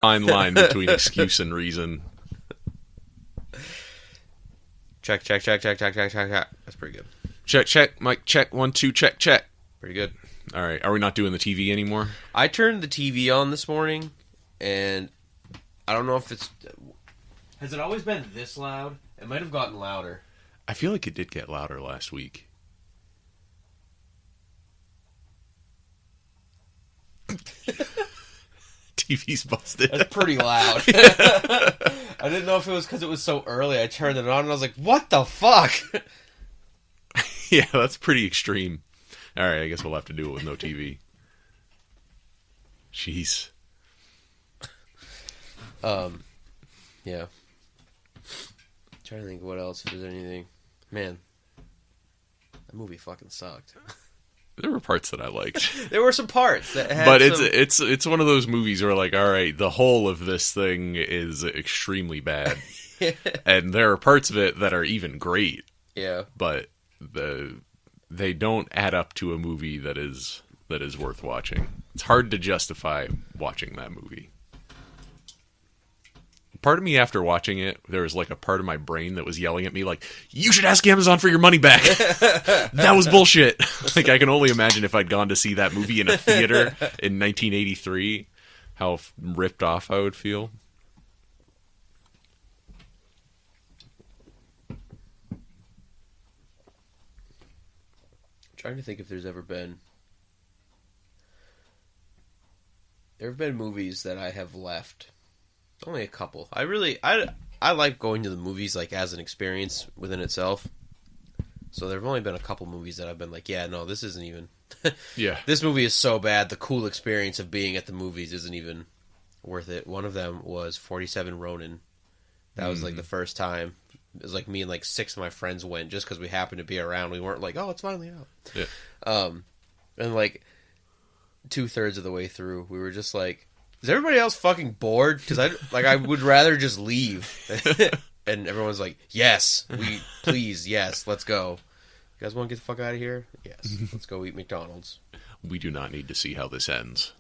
Fine line between excuse and reason. Check. That's pretty good. Check. Mic check. 1, 2. Check. Pretty good. All right. Are we not doing the TV anymore? I turned the TV on this morning, and I don't know if it's... Has it always been this loud? It might have gotten louder. I feel like it did get louder last week. TV's busted. That's pretty loud. I didn't know if it was because it was so early. I turned it on and I was like, what the fuck? Yeah, that's pretty extreme. All right, I guess we'll have to do it with no TV. Jeez. Yeah. Trying to think what else, if there's anything. Man, that movie fucking sucked. There were parts that I liked. There were some parts that had but it's one of those movies where, like, all right, the whole of this thing is extremely bad. And there are parts of it that are even great. Yeah. But they don't add up to a movie that is worth watching. It's hard to justify watching that movie. Part of me, after watching it, there was like a part of my brain that was yelling at me like, you should ask Amazon for your money back. That was bullshit. Like, I can only imagine if I'd gone to see that movie in a theater in 1983, how ripped off I would feel. Trying to think if there's ever been... There have been movies that I have left... Only a couple. I like going to the movies like as an experience within itself. So there have only been a couple movies that I've been like, yeah, no, this isn't even. Yeah. This movie is so bad. The cool experience of being at the movies isn't even worth it. One of them was 47 Ronin. That was like the first time. It was like me and like 6 of my friends went just because we happened to be around. We weren't like, oh, it's finally out. Yeah. And like 2/3 of the way through, we were just like, is everybody else fucking bored? Because I would rather just leave. And everyone's like, yes, yes, let's go. You guys want to get the fuck out of here? Yes, let's go eat McDonald's. We do not need to see how this ends.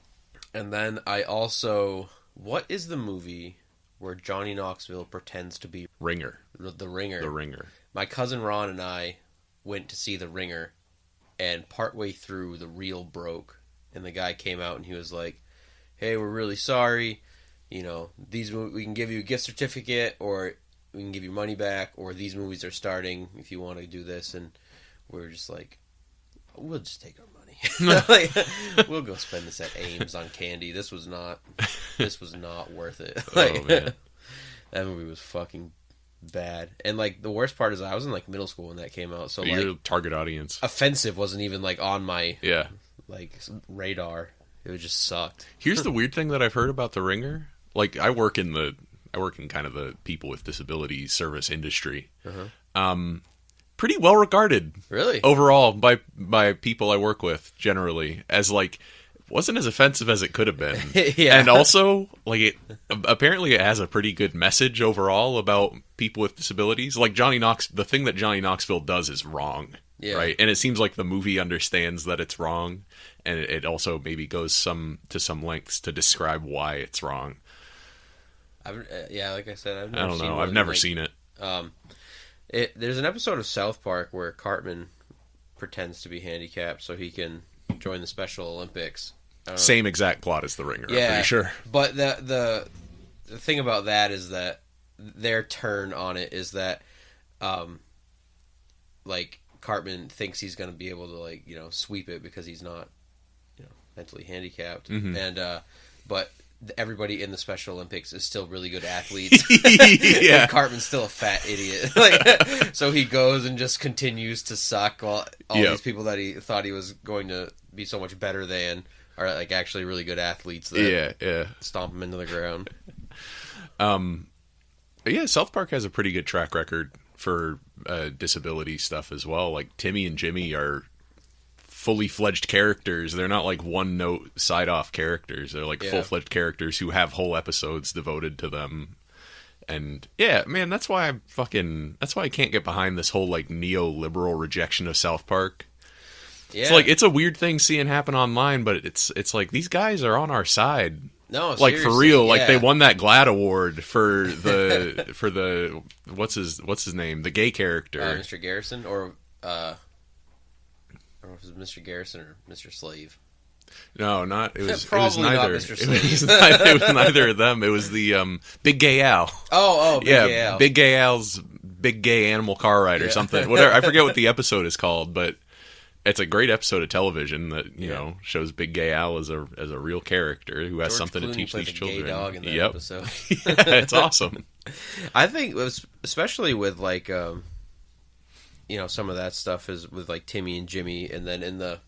And then I also... What is the movie where Johnny Knoxville pretends to be... Ringer. The Ringer. The Ringer. My cousin Ron and I went to see The Ringer, and partway through, the reel broke. And the guy came out and he was like, hey, we're really sorry, you know, we can give you a gift certificate, or we can give you money back, or these movies are starting if you want to do this. And we were just like, we'll just take our money. Like, we'll go spend this at Ames on candy. This was not worth it. Like, oh, man. That movie was fucking bad. And like the worst part is I was in like middle school when that came out, so your like target audience. Offensive wasn't even like on my like radar. It just sucked. Here's the weird thing that I've heard about The Ringer. Like, I work in kind of the people with disabilities service industry. Pretty well regarded, really, overall by people I work with generally, as like wasn't as offensive as it could have been. Yeah. And also, like, apparently it has a pretty good message overall about people with disabilities. Like, the thing that Johnny Knoxville does is wrong. Yeah. Right? And it seems like the movie understands that it's wrong, and it also maybe goes to some lengths to describe why it's wrong. Like I said, I've never seen it. There's an episode of South Park where Cartman pretends to be handicapped so he can join the Special Olympics. Same exact plot as The Ringer, I'm pretty sure. But the thing about that is that their turn on it is that, like, Cartman thinks he's going to be able to, like, you know, sweep it because he's not, you know, mentally handicapped. Mm-hmm. And but everybody in the Special Olympics is still really good athletes. Yeah. And Cartman's still a fat idiot. Like, so he goes and just continues to suck while all these people that he thought he was going to be so much better than are like actually really good athletes that stomp him into the ground. Yeah, South Park has a pretty good track record for disability stuff as well. Like, Timmy and Jimmy are fully fledged characters. They're not like one note side off characters. They're like full fledged characters who have whole episodes devoted to them. And yeah, man, that's why I can't get behind this whole like neoliberal rejection of South Park. Yeah. It's like, it's a weird thing seeing happen online, but it's like these guys are on our side. No, like for seriously, real. yeah. Like they won that GLAAD award for the what's his name, the gay character, Mr. Garrison, or I don't know if it was Mr. Garrison or Mr. Slave. No, not it was. Probably it was neither. not Mr. Slave. It was neither of them. It was the Big Gay Al. Oh, Big Gay Al. Big Gay Al's Big Gay Animal Car Ride or something. Whatever. I forget what the episode is called, but it's a great episode of television that you know shows Big Gay Al as a real character who has something Clooney to teach plays these a children. Gay dog in that Yep. episode. Yeah, it's awesome. I think it was, especially with like some of that stuff is with like Timmy and Jimmy, and then in the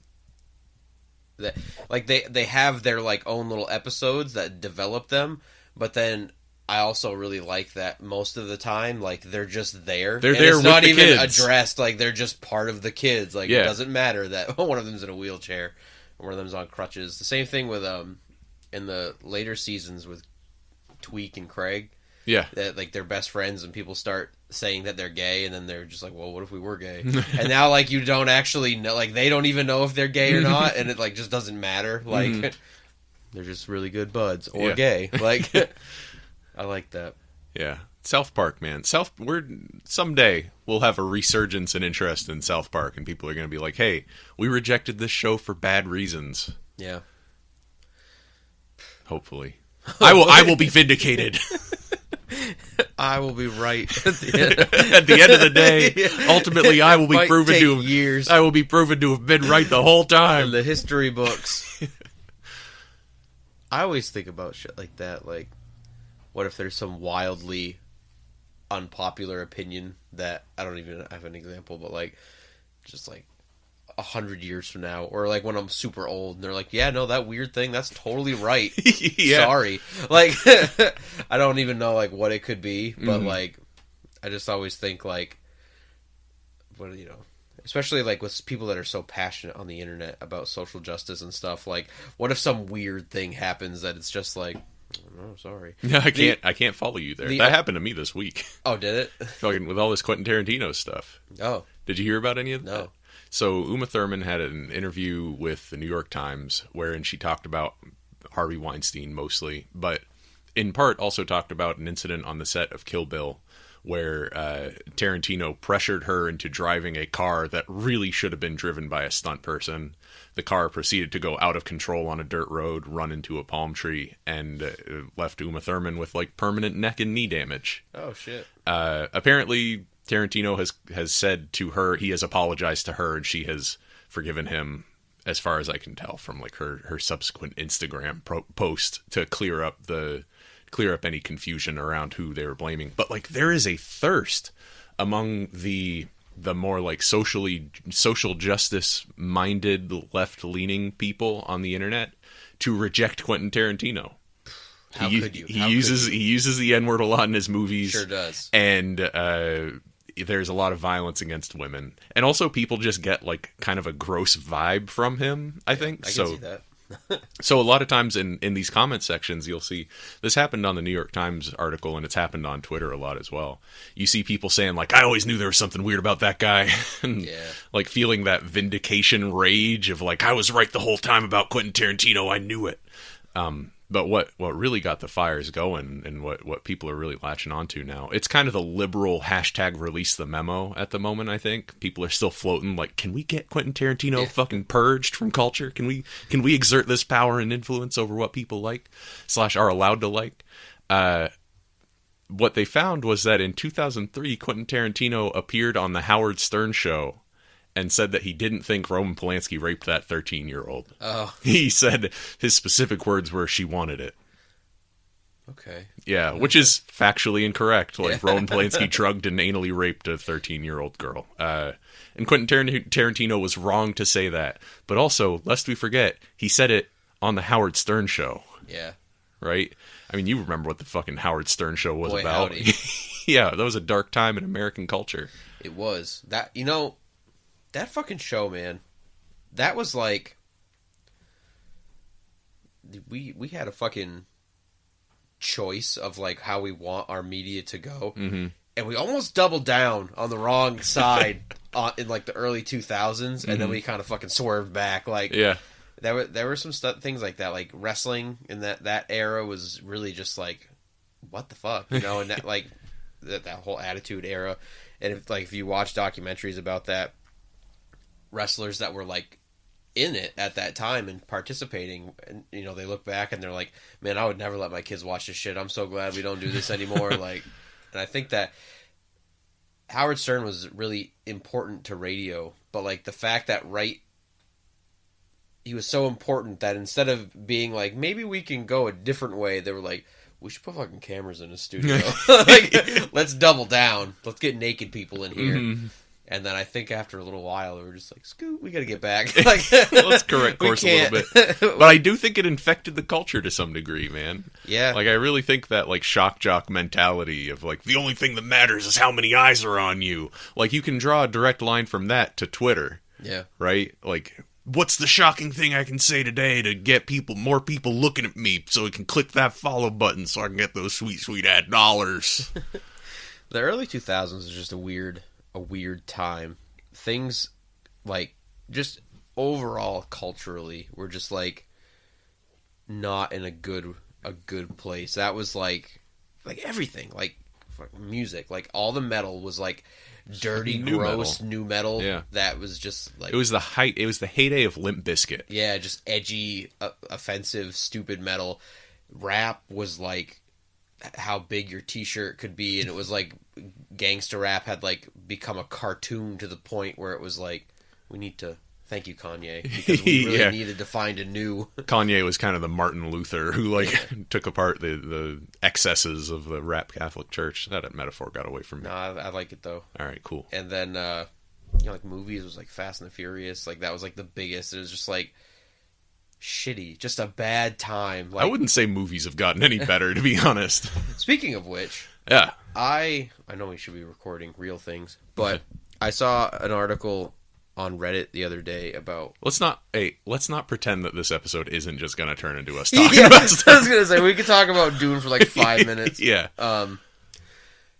like they have their like own little episodes that develop them, but then I also really like that most of the time like they're just there. They're and there it's with not the even kids. addressed, like they're just part of the kids. Like Yeah. it doesn't matter that one of them's in a wheelchair or one of them's on crutches. The same thing with in the later seasons with Tweak and Craig. Yeah. That like they're best friends and people start saying that they're gay, and then they're just like, well, what if we were gay? And now like you don't actually know, like they don't even know if they're gay or not, and it like just doesn't matter. Like they're just really good buds or gay. Like I like that. Yeah. South Park, man. Someday we'll have a resurgence in interest in South Park, and people are going to be like, "Hey, we rejected this show for bad reasons." Yeah. Hopefully, I will be vindicated. I will be right at the end. At the end of the day, ultimately, I will be Might proven take to have, years. I will be proven to have been right the whole In time. the history books. I always think about shit like that. Like, what if there's some wildly unpopular opinion that I don't even have an example, but like, just like 100 years from now, or like when I'm super old, and they're like, "Yeah, no, that weird thing, that's totally right." Yeah. Sorry, like, I don't even know like what it could be, but like, I just always think like, what especially like with people that are so passionate on the internet about social justice and stuff. Like, what if some weird thing happens that it's just like, oh, sorry. Yeah, I can't follow you there. That happened to me this week. Oh, did it? Fucking with all this Quentin Tarantino stuff. Oh, Did you hear about any of that? no. So Uma Thurman had an interview with the New York Times wherein she talked about Harvey Weinstein mostly, but in part also talked about an incident on the set of Kill Bill where Tarantino pressured her into driving a car that really should have been driven by a stunt person. The car proceeded to go out of control on a dirt road, run into a palm tree, and left Uma Thurman with like permanent neck and knee damage. Oh, shit. Apparently, Tarantino has said to her, he has apologized to her, and she has forgiven him, as far as I can tell from like her subsequent Instagram post to clear up any confusion around who they were blaming. But like there is a thirst among the more like social justice minded left leaning people on the internet to reject Quentin Tarantino. How could you? He uses the N-word a lot in his movies. Sure does. And there's a lot of violence against women. And also people just get like kind of a gross vibe from him, I think. I can see that. So a lot of times in these comment sections, you'll see, this happened on the New York Times article, and it's happened on Twitter a lot as well. You see people saying like, I always knew there was something weird about that guy. And like feeling that vindication rage of like, I was right the whole time about Quentin Tarantino. I knew it. But what really got the fires going and what people are really latching onto now, it's kind of the liberal hashtag release the memo at the moment, I think. People are still floating like, can we get Quentin Tarantino fucking purged from culture? Can we exert this power and influence over what people like / are allowed to like? What they found was that in 2003, Quentin Tarantino appeared on the Howard Stern show and said that he didn't think Roman Polanski raped that 13-year-old. Oh. He said his specific words were, she wanted it. Okay. Yeah, which is factually incorrect. Like, Roman Polanski drugged and anally raped a 13-year-old girl. And Quentin Tarantino was wrong to say that. But also, lest we forget, he said it on the Howard Stern show. Yeah. Right? I mean, you remember what the fucking Howard Stern show was Boy, about. howdy. Yeah, that was a dark time in American culture. It was. That fucking show, man, that was like, we had a fucking choice of like how we want our media to go, and we almost doubled down on the wrong side in like the early 2000s, and then we kind of fucking swerved back. Like, There were some things like that, like wrestling in that era was really just like, what the fuck, you know, and that like that whole Attitude Era, and if you watch documentaries about that, wrestlers that were like in it at that time and participating, and you know, they look back and they're like, man, I would never let my kids watch this shit. I'm so glad we don't do this anymore. Like, and I think that Howard Stern was really important to radio, but like the fact that he was so important that instead of being like, maybe we can go a different way, they were like, we should put fucking cameras in the studio. Like, let's double down. Let's get naked people in here. Mm-hmm. And then I think after a little while, we were just like, Scoot, we got to get back. Like, let's correct course a little bit. But I do think it infected the culture to some degree, man. Yeah. Like, I really think that, like, shock jock mentality of, like, the only thing that matters is how many eyes are on you. Like, you can draw a direct line from that to Twitter. Yeah. Right? Like, what's the shocking thing I can say today to get more people looking at me so we can click that follow button so I can get those sweet, sweet ad dollars? The early 2000s was just a weird time. Things, like, just overall culturally were just, like, not in a good place. That was, like everything. Like, music. Like, all the metal was, like, dirty, gross new metal. Yeah. That was just like, it was the heyday of Limp Bizkit. Yeah, just edgy, offensive, stupid metal. Rap was like how big your t-shirt could be, and it was like gangster rap had like become a cartoon to the point where it was like, we need to thank you, Kanye, because we really needed to find a new... Kanye was kind of the Martin Luther who, like, took apart the excesses of the rap Catholic Church. That metaphor got away from me. No, I like it, though. All right, cool. And then, like, movies was, like, Fast and the Furious. Like, that was, like, the biggest. It was just, like, shitty. Just a bad time. Like, I wouldn't say movies have gotten any better, to be honest. Speaking of which... Yeah. I know we should be recording real things, but I saw an article on Reddit the other day about... Let's not pretend that this episode isn't just going to turn into us talking about stuff. I was going to say, we could talk about Dune for like 5 minutes. Yeah.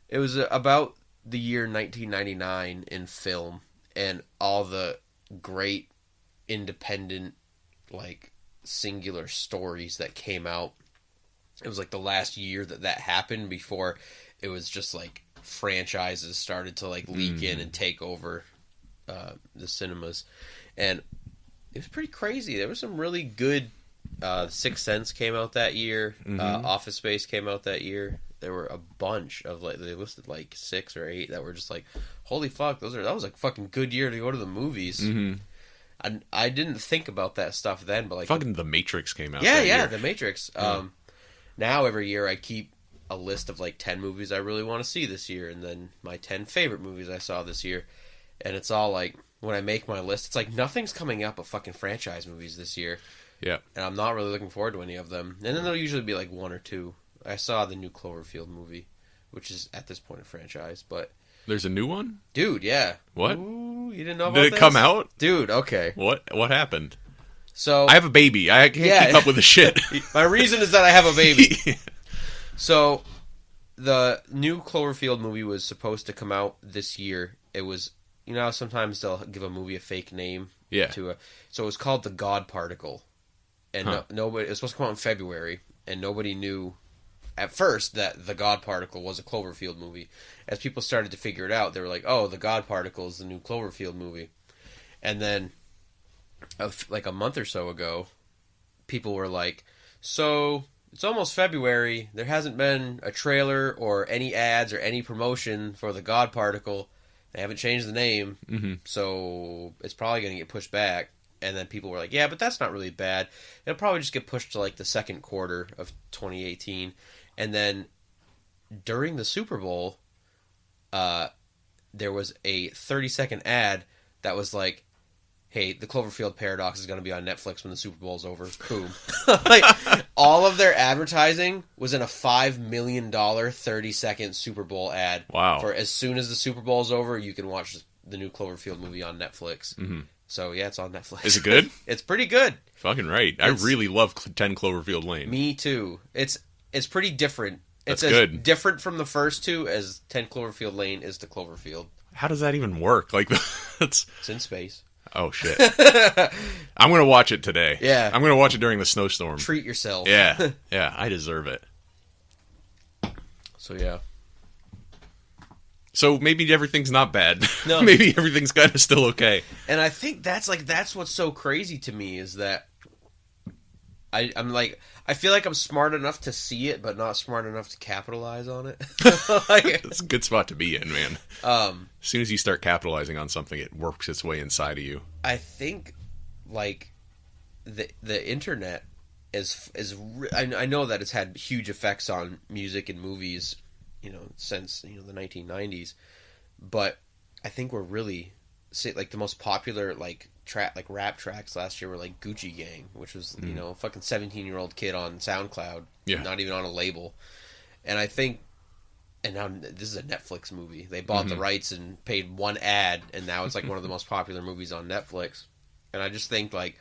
It was about the year 1999 in film and all the great independent, like, singular stories that came out. It was like the last year that happened before it was just like franchises started to like leak in and take over the cinemas, and it was pretty crazy. There was some really good. Sixth Sense came out that year. Office Space came out that year. There were a bunch of like, they listed like 6 or 8 that were just like, holy fuck, that was a fucking good year to go to the movies. I didn't think about that stuff then, but like fucking The Matrix came out. Yeah, The Matrix. Now every year I keep a list of like 10 movies I really want to see this year, and then my 10 favorite movies I saw this year. And it's all like, when I make my list, it's like nothing's coming up but fucking franchise movies this year. Yeah. And I'm not really looking forward to any of them. And then there'll usually be like 1 or 2. I saw the new Cloverfield movie, which is at this point a franchise, but... There's a new one? Dude, yeah. What? Ooh, you didn't know about this? Did it come out? Dude, okay. What happened? So I have a baby. I can't keep up with the shit. My reason is that I have a baby. So, the new Cloverfield movie was supposed to come out this year. It was, you know, sometimes they'll give a movie a fake name. Yeah. So it was called The God Particle. And nobody, it was supposed to come out in February, and nobody knew at first that The God Particle was a Cloverfield movie. As people started to figure it out, they were like, oh, The God Particle is the new Cloverfield movie. And then, like a month or so ago, people were like, so... It's almost February. There hasn't been a trailer or any ads or any promotion for the God Particle. They haven't changed the name, so it's probably going to get pushed back. And then people were like, yeah, but that's not really bad. It'll probably just get pushed to like the second quarter of 2018. And then during the Super Bowl, there was a 30-second ad that was like, hey, the Cloverfield Paradox is going to be on Netflix when the Super Bowl's over. Boom. Like, all of their advertising was in a $5 million 30-second Super Bowl ad. Wow. For as soon as the Super Bowl's over, you can watch the new Cloverfield movie on Netflix. So, yeah, it's on Netflix. Is it good? It's pretty good. Fucking right. I really love 10 Cloverfield Lane. Me too. It's pretty different. That's it's good. As different from the first 2 as 10 Cloverfield Lane is to Cloverfield. How does that even work? Like, it's in space. Oh, shit. I'm going to watch it today. Yeah. I'm going to watch it during the snowstorm. Treat yourself. Yeah. Yeah, I deserve it. So, yeah. So maybe everything's not bad. No. Maybe everything's kind of still okay. And I think that's what's so crazy to me is that I'm like, I feel like I'm smart enough to see it, but not smart enough to capitalize on it. It's a good spot to be in, man. As soon as you start capitalizing on something, it works its way inside of you. I think, like, the internet I know that it's had huge effects on music and movies, since the 1990s, but I think we're really like the most popular rap tracks last year were like Gucci Gang, which was a fucking 17-year-old kid on SoundCloud, not even on a label. And I think, and now this is a Netflix movie. They bought the rights and paid one ad, and now it's like one of the most popular movies on Netflix. And I just think like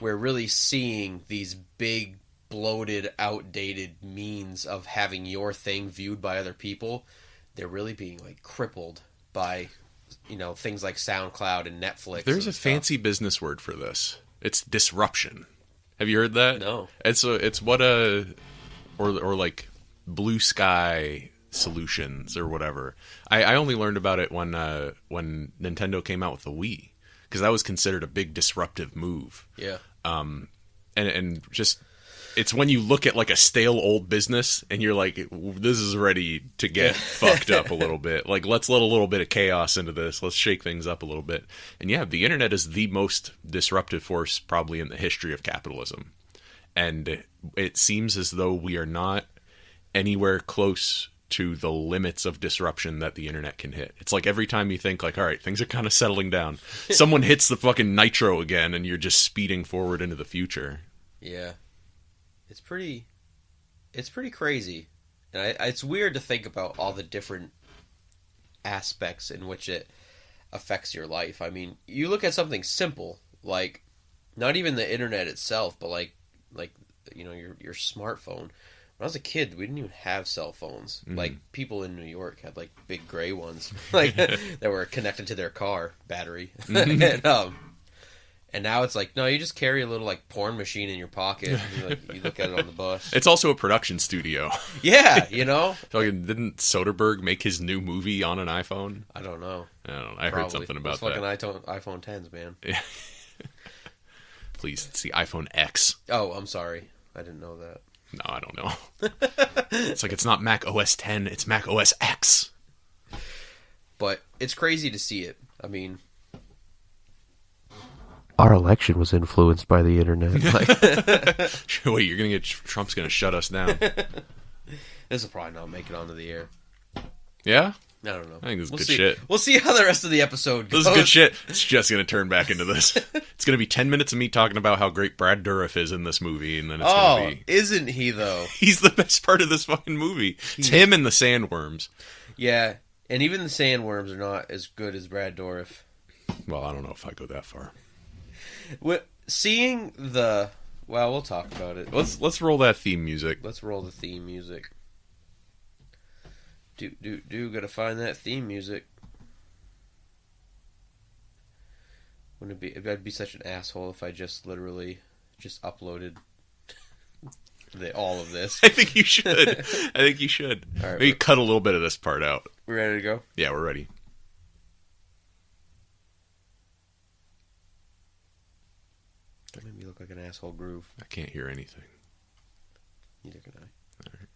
we're really seeing these big, bloated, outdated means of having your thing viewed by other people. They're really being like crippled by things like SoundCloud and Netflix. There's a fancy business word for this. It's disruption. Have you heard that? No. It's what or like blue sky solutions or whatever. I only learned about it when Nintendo came out with the Wii, because that was considered a big disruptive move. Yeah. And just it's when you look at like a stale old business and you're like, this is ready to get fucked up a little bit. Like, let's let a little bit of chaos into this. Let's shake things up a little bit. And yeah, the internet is the most disruptive force probably in the history of capitalism. And it seems as though we are not anywhere close to the limits of disruption that the internet can hit. It's like every time you think like, all right, things are kind of settling down, someone hits the fucking nitro again and you're just speeding forward into the future. Yeah. It's pretty crazy. And it's weird to think about all the different aspects in which it affects your life. I mean, you look at something simple, like not even the internet itself, but like your smartphone. When I was a kid, we didn't even have cell phones. Mm-hmm. Like, people in New York had, like, big gray ones, like, that were connected to their car battery. Mm-hmm. And now it's like, no, you just carry a little, like, porn machine in your pocket. And you look at it on the bus. It's also a production studio. Yeah, Didn't Soderbergh make his new movie on an iPhone? I don't know. I heard something about that. Fucking iPhone 10s, man. Yeah. Please, it's the iPhone X. Oh, I'm sorry. I didn't know that. No, I don't know. It's like, it's not Mac OS 10, it's Mac OS X. But it's crazy to see it. I mean, our election was influenced by the internet. Wait, you're gonna get Trump's gonna shut us down. This will probably not make it onto the air. Yeah? I don't know. I think this is good shit. We'll see how the rest of the episode goes. This is good shit. It's just going to turn back into this. It's going to be 10 minutes of me talking about how great Brad Dourif is in this movie, and then it's going to be... isn't he, though? He's the best part of this fucking movie. It's him and the sandworms. Yeah, and even the sandworms are not as good as Brad Dourif. Well, I don't know if I go that far. Seeing the... Well, we'll talk about it. Let's roll that theme music. Let's roll the theme music. Gotta find that theme music. Wouldn't it be? I'd be such an asshole if I just literally just uploaded all of this. I think you should. All right, maybe cut a little bit of this part out. We ready to go? Yeah, we're ready. That made me look like an asshole groove. I can't hear anything. Neither can I. All right.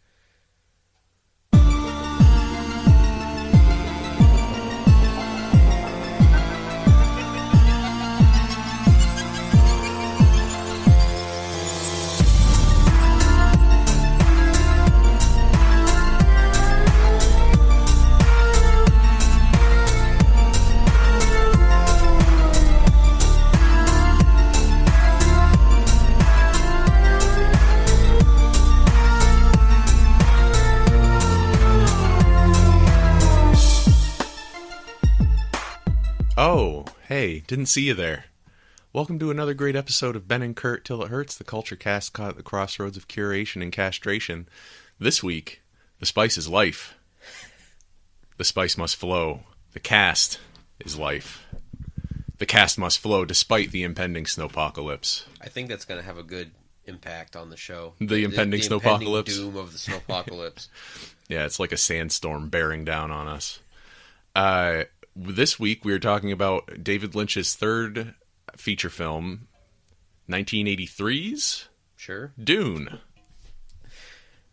Oh, hey, didn't see you there. Welcome to another great episode of Ben and Curt Till It Hurts, the culture cast caught at the crossroads of curation and castration. This week, the spice is life. The spice must flow. The cast is life. The cast must flow despite the impending snowpocalypse. I think that's going to have a good impact on the show. The impending snowpocalypse? The doom of the snowpocalypse. Yeah, it's like a sandstorm bearing down on us. This week we were talking about David Lynch's third feature film, 1983's Sure. Dune.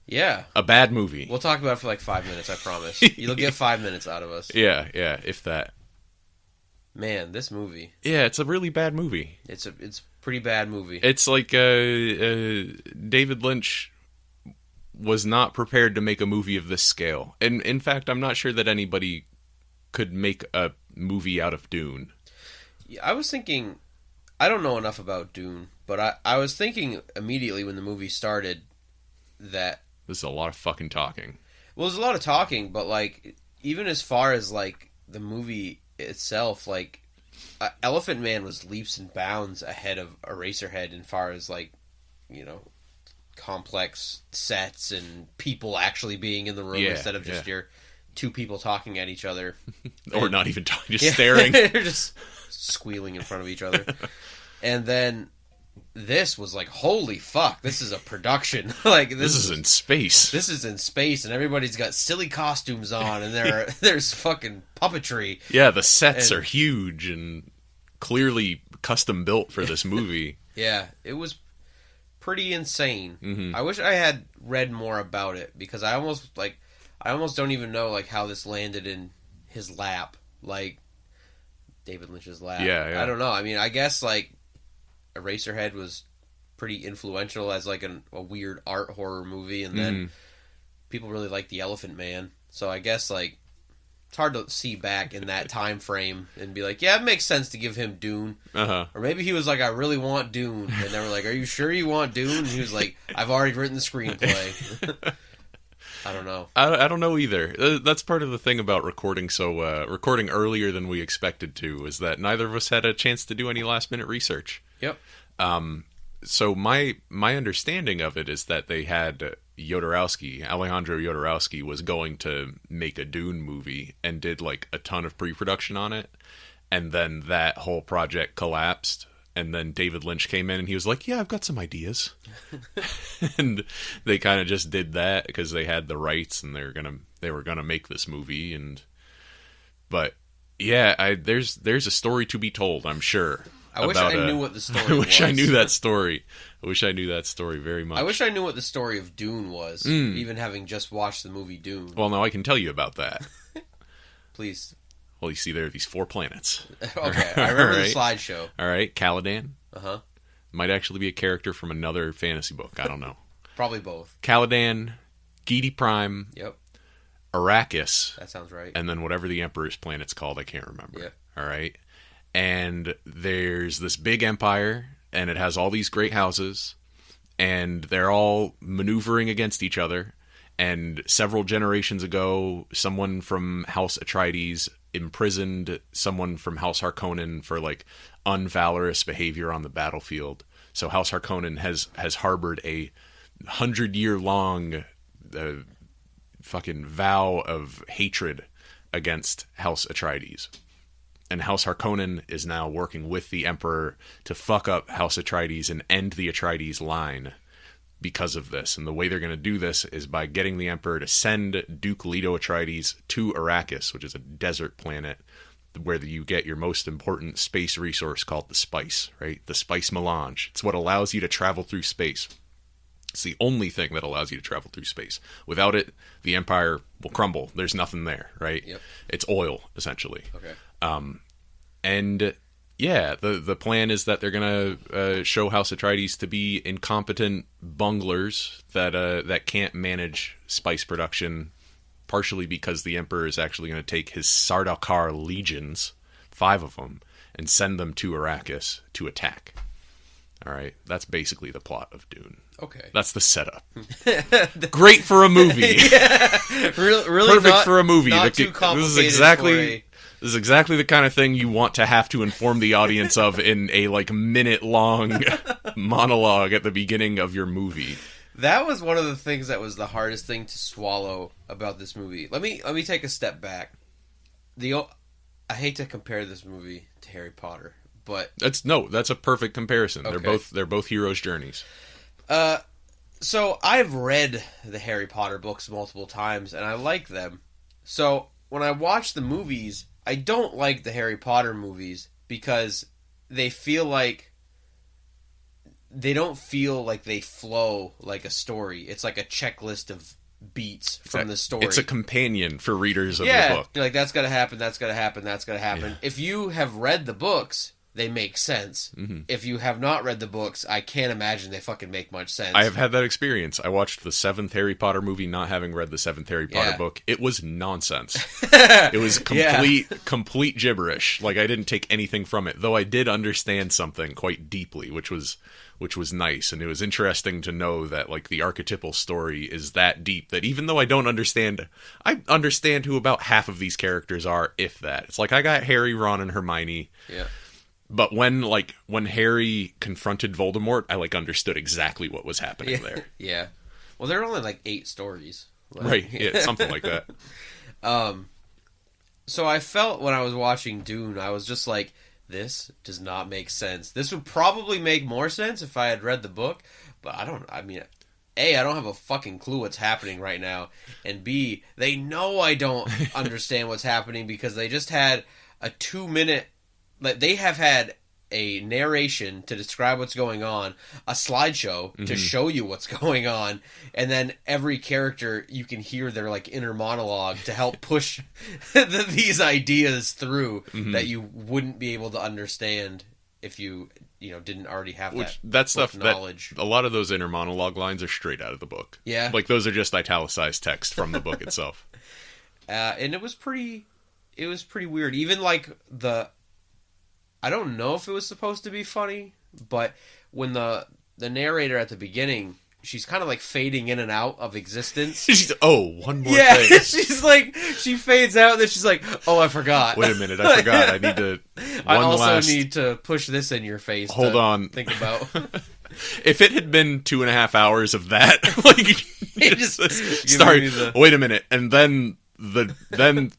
Yeah. A bad movie. We'll talk about it for like 5 minutes, I promise. You'll get 5 minutes out of us. Yeah, if that. Man, this movie. Yeah, it's a really bad movie. It's a pretty bad movie. It's like David Lynch was not prepared to make a movie of this scale. And in fact, I'm not sure that anybody could make a movie out of Dune. Yeah, I was thinking, I don't know enough about Dune, but I was thinking immediately when the movie started that... This is a lot of fucking talking. Well, there's a lot of talking, but like, even as far as like the movie itself, like, Elephant Man was leaps and bounds ahead of Eraserhead in far as like, you know, complex sets and people actually being in the room instead of just your two people talking at each other. Or not even talking, just staring. They're just squealing in front of each other. And then this was like, holy fuck, this is a production. Like this is in space. This is in space, and everybody's got silly costumes on, and there's fucking puppetry. Yeah, the sets are huge and clearly custom built for this movie. Yeah, it was pretty insane. Mm-hmm. I wish I had read more about it, because I almost don't even know like how this landed in his lap, like David Lynch's lap. Yeah. I don't know. I mean, I guess like Eraserhead was pretty influential as like a weird art horror movie, and then people really liked The Elephant Man. So I guess like it's hard to see back in that time frame and be like, yeah, it makes sense to give him Dune. Uh-huh. Or maybe he was like, I really want Dune, and they were like, are you sure you want Dune? And he was like, I've already written the screenplay. I don't know. I don't know either. That's part of the thing about recording recording earlier than we expected to, is that neither of us had a chance to do any last minute research. Yep. So my understanding of it is that they had Alejandro Jodorowsky was going to make a Dune movie and did like a ton of pre-production on it, and then that whole project collapsed, and then David Lynch came in and he was like, yeah, I've got some ideas. And they kind of just did that because they had the rights and they were gonna make this movie. But yeah, there's a story to be told, I'm sure. I wish I knew what the story was. I wish I knew that story. I wish I knew that story very much. I wish I knew what the story of Dune was, even having just watched the movie Dune. Well, now I can tell you about that. Please. Well, you see there are these 4 planets. Okay, I remember the slideshow. All right, Caladan. Uh-huh. Might actually be a character from another fantasy book. I don't know. Probably both. Caladan, Gedi Prime. Yep. Arrakis. That sounds right. And then whatever the Emperor's planet's called, I can't remember. Yep. All right. And there's this big empire, and it has all these great houses, and they're all maneuvering against each other. And several generations ago, someone from House Atreides imprisoned someone from House Harkonnen for like unvalorous behavior on the battlefield. So House Harkonnen has harbored a 100-year-long fucking vow of hatred against House Atreides. And House Harkonnen is now working with the Emperor to fuck up House Atreides and end the Atreides line because of this. And the way they're going to do this is by getting the Emperor to send Duke Leto Atreides to Arrakis, which is a desert planet where you get your most important space resource called the spice, right? The spice melange. It's what allows you to travel through space. It's the only thing that allows you to travel through space. Without it, the Empire will crumble. There's nothing there, right? Yep. It's oil, essentially. Okay. And yeah, the plan is that they're gonna show House Atreides to be incompetent bunglers that can't manage spice production, partially because the Emperor is actually going to take his Sardaukar legions, 5 of them, and send them to Arrakis to attack. All right, that's basically the plot of Dune. Okay. That's the setup. Great for a movie. Yeah. Really Perfect not, for a movie. Not too complicated. This is exactly the kind of thing you want to have to inform the audience of in a like minute-long monologue at the beginning of your movie. That was one of the things that was the hardest thing to swallow about this movie. Let me take a step back. I hate to compare this movie to Harry Potter, but That's a perfect comparison. Okay. They're both heroes' journeys. So I've read the Harry Potter books multiple times, and I like them. So when I watch the movies, I don't like the Harry Potter movies because they feel like they don't feel like they flow like a story. It's like a checklist of beats from the story. It's a companion for readers of the book. You're like, that's gotta happen, that's gotta happen, that's gotta happen. Yeah. If you have read the books, they make sense. Mm-hmm. If you have not read the books, I can't imagine they fucking make much sense. I have had that experience. I watched the 7th Harry Potter movie not having read the 7th Harry Potter book. It was nonsense. It was complete gibberish. Like, I didn't take anything from it, though I did understand something quite deeply, which was nice. And it was interesting to know that, like, the archetypal story is that deep that even though I understand who about half of these characters are, if that. It's like, I got Harry, Ron, and Hermione. Yeah. But when Harry confronted Voldemort, I, like, understood exactly what was happening there. Yeah. Well, there are only, like, 8 stories. Right. Yeah, something like that. So I felt when I was watching Dune, I was just like, this does not make sense. This would probably make more sense if I had read the book, but I don't have a fucking clue what's happening right now, and B, they know I don't understand what's happening because they just had a 2-minute, like, they have had a narration to describe what's going on, a slideshow to show you what's going on, and then every character you can hear their, like, inner monologue to help push these ideas through that you wouldn't be able to understand if you didn't already have that stuff knowledge. A lot of those inner monologue lines are straight out of the book. Yeah, like those are just italicized text from the book itself. And it was pretty weird. Even like I don't know if it was supposed to be funny, but when the narrator at the beginning, she's kind of like fading in and out of existence. She's one more thing. She's like, she fades out and then she's like, oh, I forgot. Wait a minute, I forgot. I need to. I need to push this in your face. Hold on. Think about. If it had been 2.5 hours of that, like, wait a minute, and then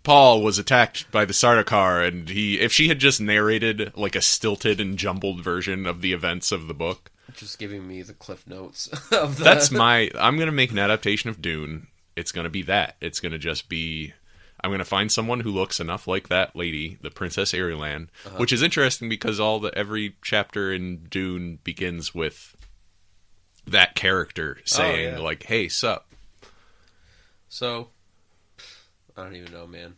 Paul was attacked by the Sardaukar, and if she had just narrated like a stilted and jumbled version of the events of the book, just giving me the cliff notes I'm gonna make an adaptation of Dune. It's gonna be that. It's gonna just be, I'm gonna find someone who looks enough like that lady, the Princess Irulan, which is interesting because every chapter in Dune begins with that character saying like, "Hey, sup." So. I don't even know, man.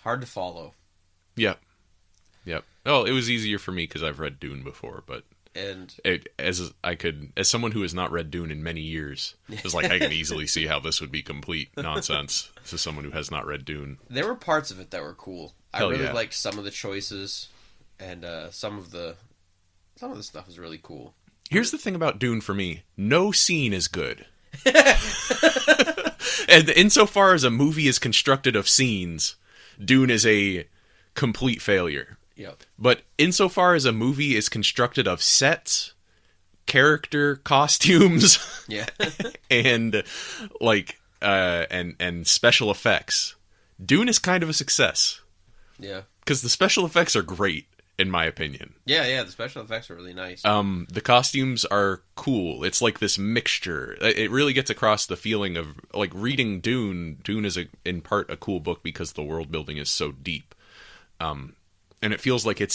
Hard to follow. Yep. Oh, it was easier for me because I've read Dune before, but as someone who has not read Dune in many years, it's like I can easily see how this would be complete nonsense to someone who has not read Dune. There were parts of it that were cool. I really liked some of the choices, and some of the stuff was really cool. Here's the thing about Dune for me: no scene is good. And insofar as a movie is constructed of scenes, Dune is a complete failure. Yep. But insofar as a movie is constructed of sets, character costumes, and like and special effects, Dune is kind of a success. Yeah. Because the special effects are great, in my opinion. Yeah, the special effects are really nice. The costumes are cool. It's like this mixture. It really gets across the feeling of, like, reading Dune. Dune is in part a cool book because the world building is so deep. And it feels like it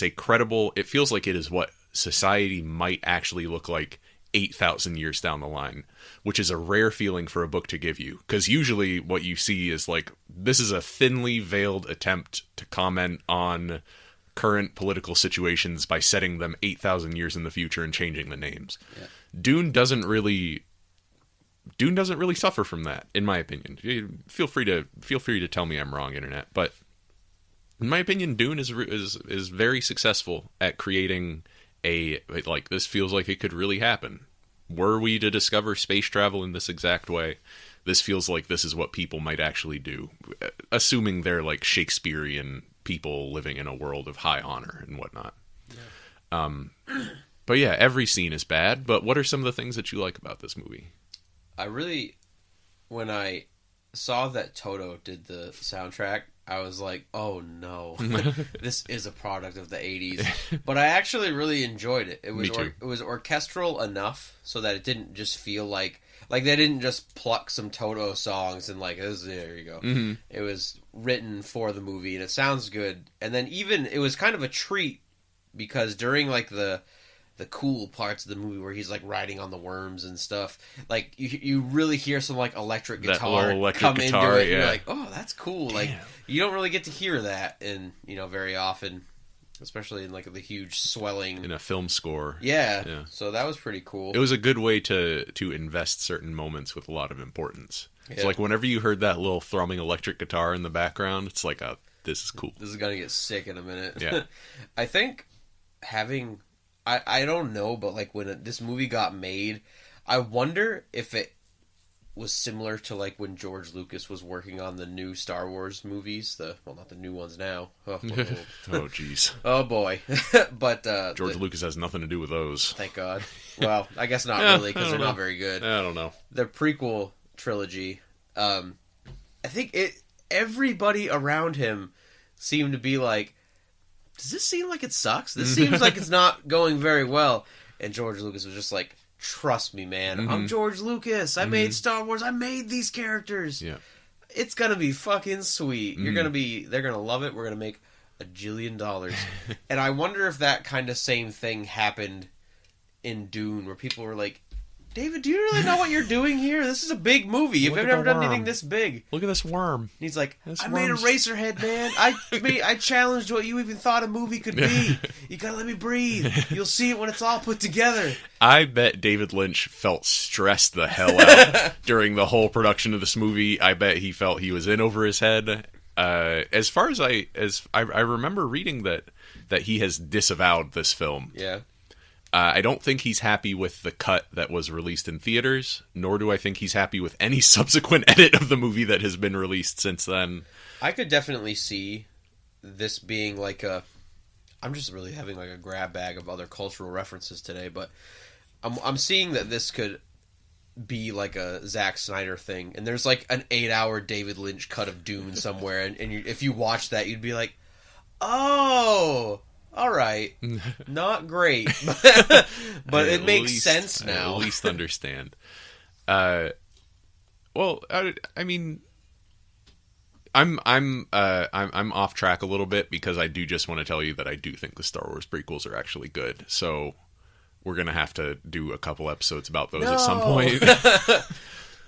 feels like it is what society might actually look like 8,000 years down the line, which is a rare feeling for a book to give you. Because usually what you see is like, this is a thinly veiled attempt to comment on current political situations by setting them 8,000 years in the future and changing the names. Yeah. Dune doesn't really suffer from that, in my opinion. Feel free to tell me I'm wrong, internet, but in my opinion, Dune is very successful at creating this feels like it could really happen. Were we to discover space travel in this exact way, this feels like this is what people might actually do, assuming they're like Shakespearean people living in a world of high honor and whatnot. Yeah. But yeah, every scene is bad, but what are some of the things that you like about this movie? When I saw that Toto did the soundtrack, I was like, oh no, this is a product of the 80s. But I actually really enjoyed it. It was Me too. it was orchestral enough so that it didn't just feel like they didn't just pluck some Toto songs and like, there you go. Mm-hmm. It was written for the movie and it sounds good. And then even it was kind of a treat because during like the cool parts of the movie where he's like riding on the worms and stuff, like you really hear some like electric guitar come into it. And you're like, oh, that's cool. Damn. Like you don't really get to hear that in very often, especially in like the huge swelling in a film score. Yeah. So that was pretty cool. It was a good way to invest certain moments with a lot of importance. Yeah. So like whenever you heard that little thrumming electric guitar in the background, it's like, this is cool. This is gonna get sick in a minute. Yeah. I think having I don't know, but like when this movie got made, I wonder if it was similar to like when George Lucas was working on the new Star Wars movies, not the new ones now. Oh jeez. Oh boy. But George Lucas has nothing to do with those. Thank God. Well, I guess not really because they're not very good. I don't know. The prequel trilogy, I think everybody around him seemed to be like, does this seem like it sucks? This seems like it's not going very well. And George Lucas was just like, trust me, man. Mm-hmm. I'm George Lucas. I made Star Wars. I made these characters. Yeah. It's gonna be fucking sweet. Mm-hmm. They're gonna love it. We're gonna make $1 jillion. And I wonder if that kind of same thing happened in Dune, where people were like, David, do you really know what you're doing here? This is a big movie. You've never done anything this big. Look at this worm. And he's like, This I made a Racerhead, man. I challenged what you even thought a movie could be. You gotta let me breathe. You'll see it when it's all put together. I bet David Lynch felt stressed the hell out during the whole production of this movie. I bet he felt he was in over his head. As far as I remember reading that he has disavowed this film. Yeah. I don't think he's happy with the cut that was released in theaters, nor do I think he's happy with any subsequent edit of the movie that has been released since then. I could definitely see this being like I'm just really having like a grab bag of other cultural references today, but I'm seeing that this could be like a Zack Snyder thing, and there's like an 8-hour David Lynch cut of Dune somewhere, and if you watch that, you'd be like, oh... all right, not great, but it makes sense now. I at least understand. Well, I mean, I'm off track a little bit because I do just want to tell you that I do think the Star Wars prequels are actually good. So we're gonna have to do a couple episodes about those at some point.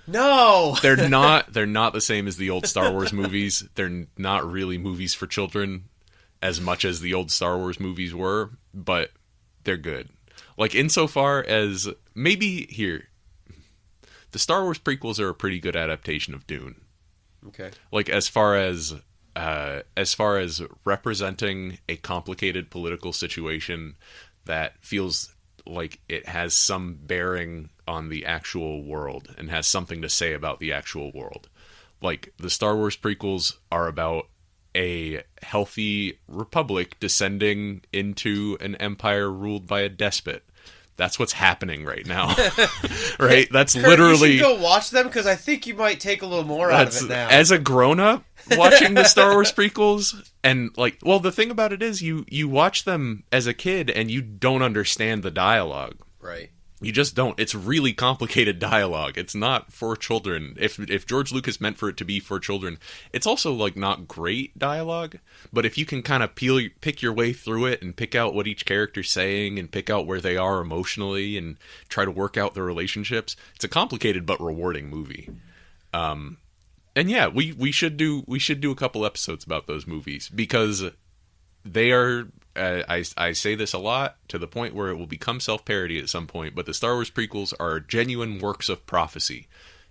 No, they're not the same as the old Star Wars movies. They're not really movies for children as much as the old Star Wars movies were, but they're good. Like, insofar as, maybe here, the Star Wars prequels are a pretty good adaptation of Dune. Okay. Like, as far as representing a complicated political situation that feels like it has some bearing on the actual world and has something to say about the actual world. Like, the Star Wars prequels are about a healthy republic descending into an empire ruled by a despot. That's what's happening right now. Right? That's Curt, literally... you should go watch them, because I think you might take a little more out of it now. As a grown-up, watching the Star Wars prequels, and, like, well, the thing about it is, you watch them as a kid, and you don't understand the dialogue. Right. You just don't. It's really complicated dialogue. It's not for children. If George Lucas meant for it to be for children, it's also like not great dialogue. But if you can kind of pick your way through it and pick out what each character's saying and pick out where they are emotionally and try to work out their relationships, it's a complicated but rewarding movie. And yeah, we should do a couple episodes about those movies because they are. I say this a lot to the point where it will become self-parody at some point, but the Star Wars prequels are genuine works of prophecy.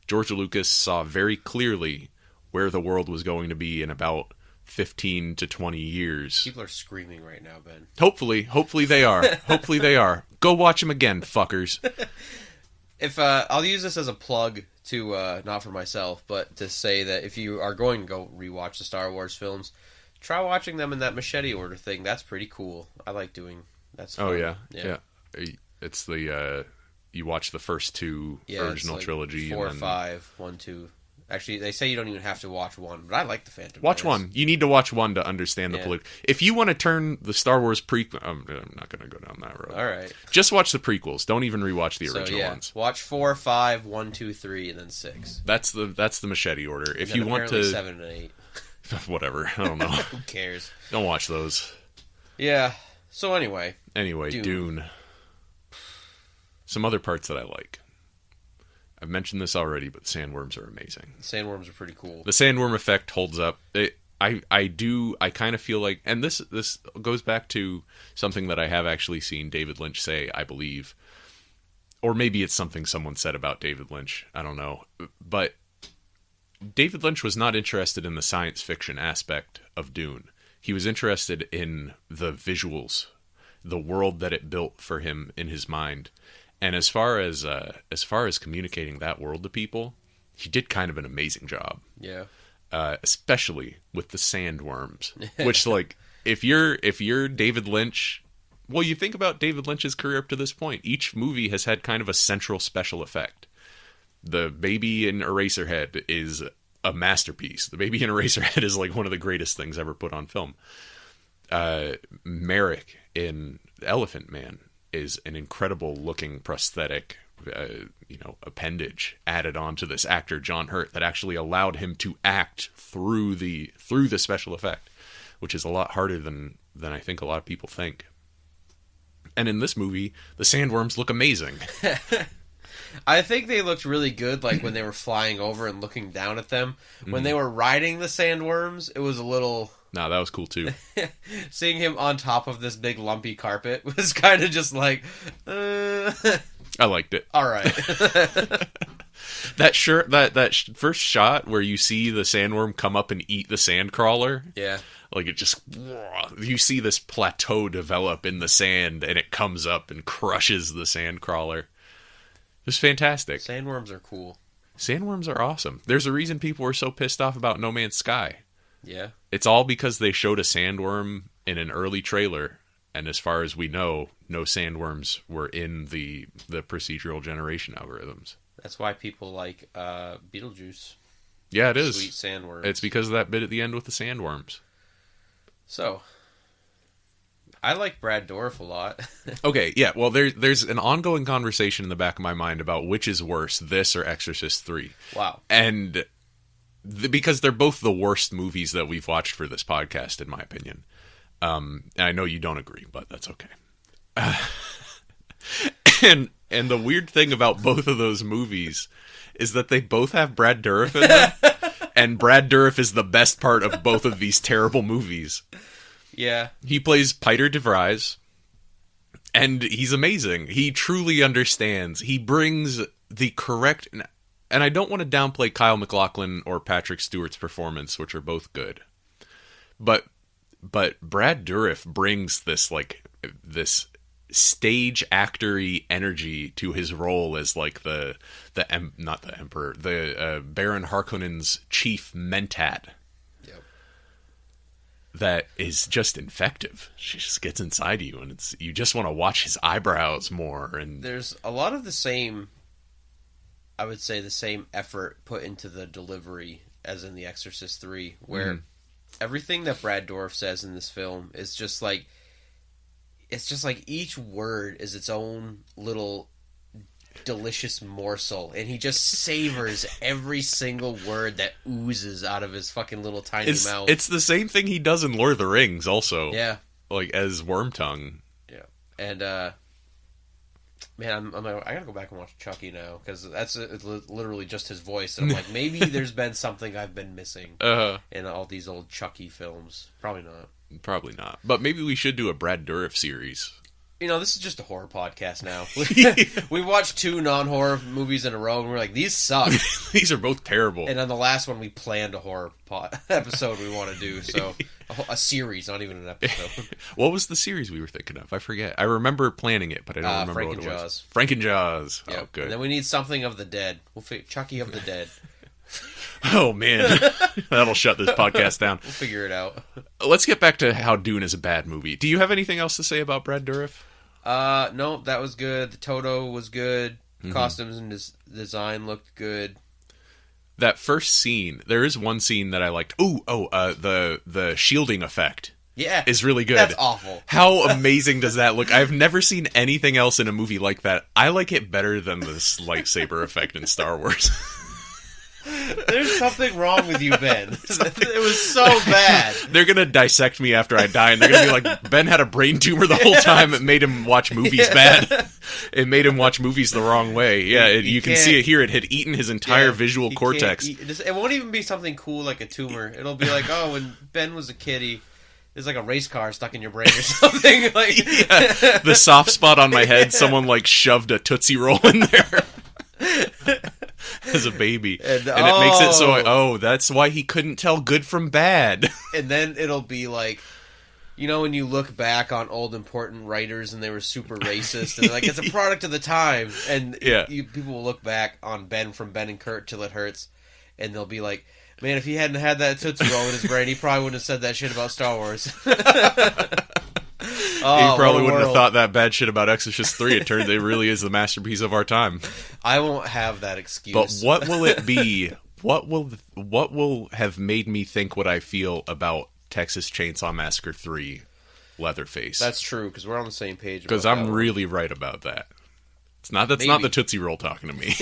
George Lucas saw very clearly where the world was going to be in about 15 to 20 years. People are screaming right now, Ben. Hopefully they are. Hopefully they are. Go watch them again, fuckers. If I'll use this as a plug to not for myself, but to say that if you are going to go rewatch the Star Wars films, try watching them in that machete order thing. That's pretty cool. I like doing that's fun. Oh yeah. It's the you watch the first two original like trilogy 4 or and then 5, 1, 2. Actually, they say you don't even have to watch 1, but I like the Phantom Menace. Watch 1. You need to watch 1 to understand the political. If you want to turn the Star Wars prequel, I'm not going to go down that road. All right. Just watch the prequels. Don't even rewatch the original ones. Watch 4, 5, 1, 2, 3, and then 6. That's the machete order. If you want to, to 7 and 8. Whatever. I don't know. Who cares? Don't watch those. Yeah. So anyway, Dune. Some other parts that I like. I've mentioned this already, but the sandworms are amazing. The sandworms are pretty cool. The sandworm effect holds up. I kind of feel like, and this goes back to something that I have actually seen David Lynch say, I believe, or maybe it's something someone said about David Lynch. I don't know, but David Lynch was not interested in the science fiction aspect of Dune. He was interested in the visuals, the world that it built for him in his mind. And as far as communicating that world to people, he did kind of an amazing job. Yeah. Especially with the sandworms, which, like, if you're David Lynch, well, you think about David Lynch's career up to this point. Each movie has had kind of a central special effect. The baby in Eraserhead is a masterpiece. The baby in Eraserhead is like one of the greatest things ever put on film. Merrick in Elephant Man is an incredible looking prosthetic, appendage added on to this actor John Hurt that actually allowed him to act through the special effect, which is a lot harder than I think a lot of people think. And in this movie, the sandworms look amazing. I think they looked really good, like when they were flying over and looking down at them. When they were riding the sandworms, it was a little... No, that was cool too. Seeing him on top of this big lumpy carpet was kind of just like... I liked it. All right. that first shot where you see the sandworm come up and eat the sandcrawler. Yeah. Like it just... You see this plateau develop in the sand and it comes up and crushes the sandcrawler. It's fantastic. Sandworms are cool. Sandworms are awesome. There's a reason people were so pissed off about No Man's Sky. Yeah. It's all because they showed a sandworm in an early trailer, and as far as we know, no sandworms were in the procedural generation algorithms. That's why people like Beetlejuice. Yeah, it is. Sweet sandworms. It's because of that bit at the end with the sandworms. So, I like Brad Dourif a lot. Okay, yeah. Well, there's an ongoing conversation in the back of my mind about which is worse, this or Exorcist 3. Wow. And because they're both the worst movies that we've watched for this podcast, in my opinion. And I know you don't agree, but that's okay. And the weird thing about both of those movies is that they both have Brad Dourif in them. And Brad Dourif is the best part of both of these terrible movies. Yeah. He plays Peter de Vries, and he's amazing. He truly understands. He brings the correct... And I don't want to downplay Kyle MacLachlan or Patrick Stewart's performance, which are both good. But Brad Dourif brings this stage actor-y energy to his role as like the Baron Harkonnen's chief mentat. Yep. That is just infective. She just gets inside you, and you just want to watch his eyebrows more. And there's a lot of the same, I would say, the same effort put into the delivery as in The Exorcist 3, where everything that Brad Dourif says in this film is just like, it's just like each word is its own little delicious morsel, and he just savors every single word that oozes out of his fucking little tiny mouth. It's the same thing he does in Lord of the Rings also. Yeah. Like as Wormtongue. Yeah. And, man, I gotta go back and watch Chucky now, because that's literally just his voice, and I'm like, maybe there's been something I've been missing in all these old Chucky films. Probably not. Probably not. But maybe we should do a Brad Dourif series. You know, this is just a horror podcast now. We watched 2 non-horror movies in a row, and we're like, these suck. These are both terrible. And on the last one, we planned a horror episode we want to do, so a series, not even an episode. What was the series we were thinking of? I forget. I remember planning it, but I don't remember Frank what and it was. Jaws. Frank and Jaws. Yep. Oh, good. And then we need something of the dead. Chucky of the Dead. Oh, man. That'll shut this podcast down. We'll figure it out. Let's get back to how Dune is a bad movie. Do you have anything else to say about Brad Dourif? No, that was good. The Toto was good. Costumes and design looked good. that first scene, there is one scene that I liked. The shielding effect. Yeah. Is really good. That's awful. How amazing does that look? I've never seen anything else in a movie like that. I like it better than this lightsaber effect in Star Wars. There's something wrong with you, Ben. It was so bad. They're going to dissect me after I die, and they're going to be like, Ben had a brain tumor the whole time. It made him watch movies bad. It made him watch movies the wrong way. Yeah, you can see it here. It had eaten his entire visual cortex. It won't even be something cool like a tumor. It'll be like, oh, when Ben was a kid, there's like a race car stuck in your brain or something. Like the soft spot on my head, someone like shoved a Tootsie Roll in there. As a baby. And it makes it so, that's why he couldn't tell good from bad. And then it'll be like, you know, when you look back on old important writers and they were super racist, and like, it's a product of the time. And people will look back on Ben from Ben and Curt Till It Hurts, and they'll be like, man, if he hadn't had that Tootsie Roll in his brain, he probably wouldn't have said that shit about Star Wars. He probably wouldn't have thought that bad shit about Exorcist 3. It turns it really is the masterpiece of our time. I won't have that excuse. But what will it be? What will have made me think what I feel about Texas Chainsaw Massacre 3 Leatherface? That's true, because we're on the same page. Because I'm really right about that. That's not the Tootsie Roll talking to me.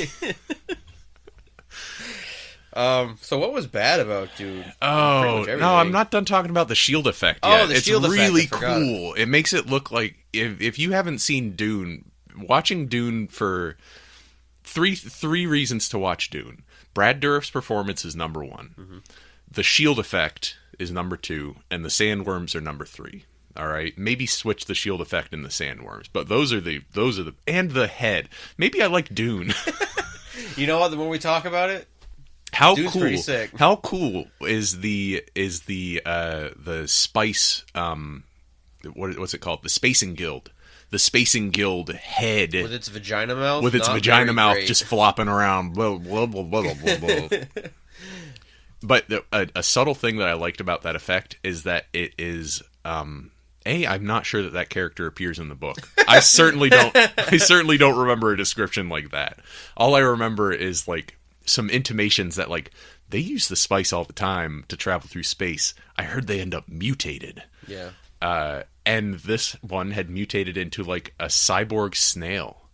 So what was bad about Dune? Oh, no, I'm not done talking about the shield effect yet. Oh, the shield effect. It's really cool. It makes it look like, if you haven't seen Dune, watching Dune for three reasons to watch Dune. Brad Dourif's performance is number 1. Mm-hmm. The shield effect is number 2, and the sandworms are number 3. All right, maybe switch the shield effect and the sandworms, but those are the and the head. Maybe I like Dune. You know what? The more we talk about it, Dude's pretty sick. How cool is the spice? What's it called? The Spacing Guild. The Spacing Guild head with its vagina mouth. With its vagina mouth just flopping around. Blah, blah, blah, blah, blah, blah. But a subtle thing that I liked about that effect is that it is. I'm not sure that character appears in the book. I certainly don't. I certainly don't remember a description like that. All I remember is like some intimations that like they use the spice all the time to travel through space. I heard they end up mutated. Yeah. And this one had mutated into like a cyborg snail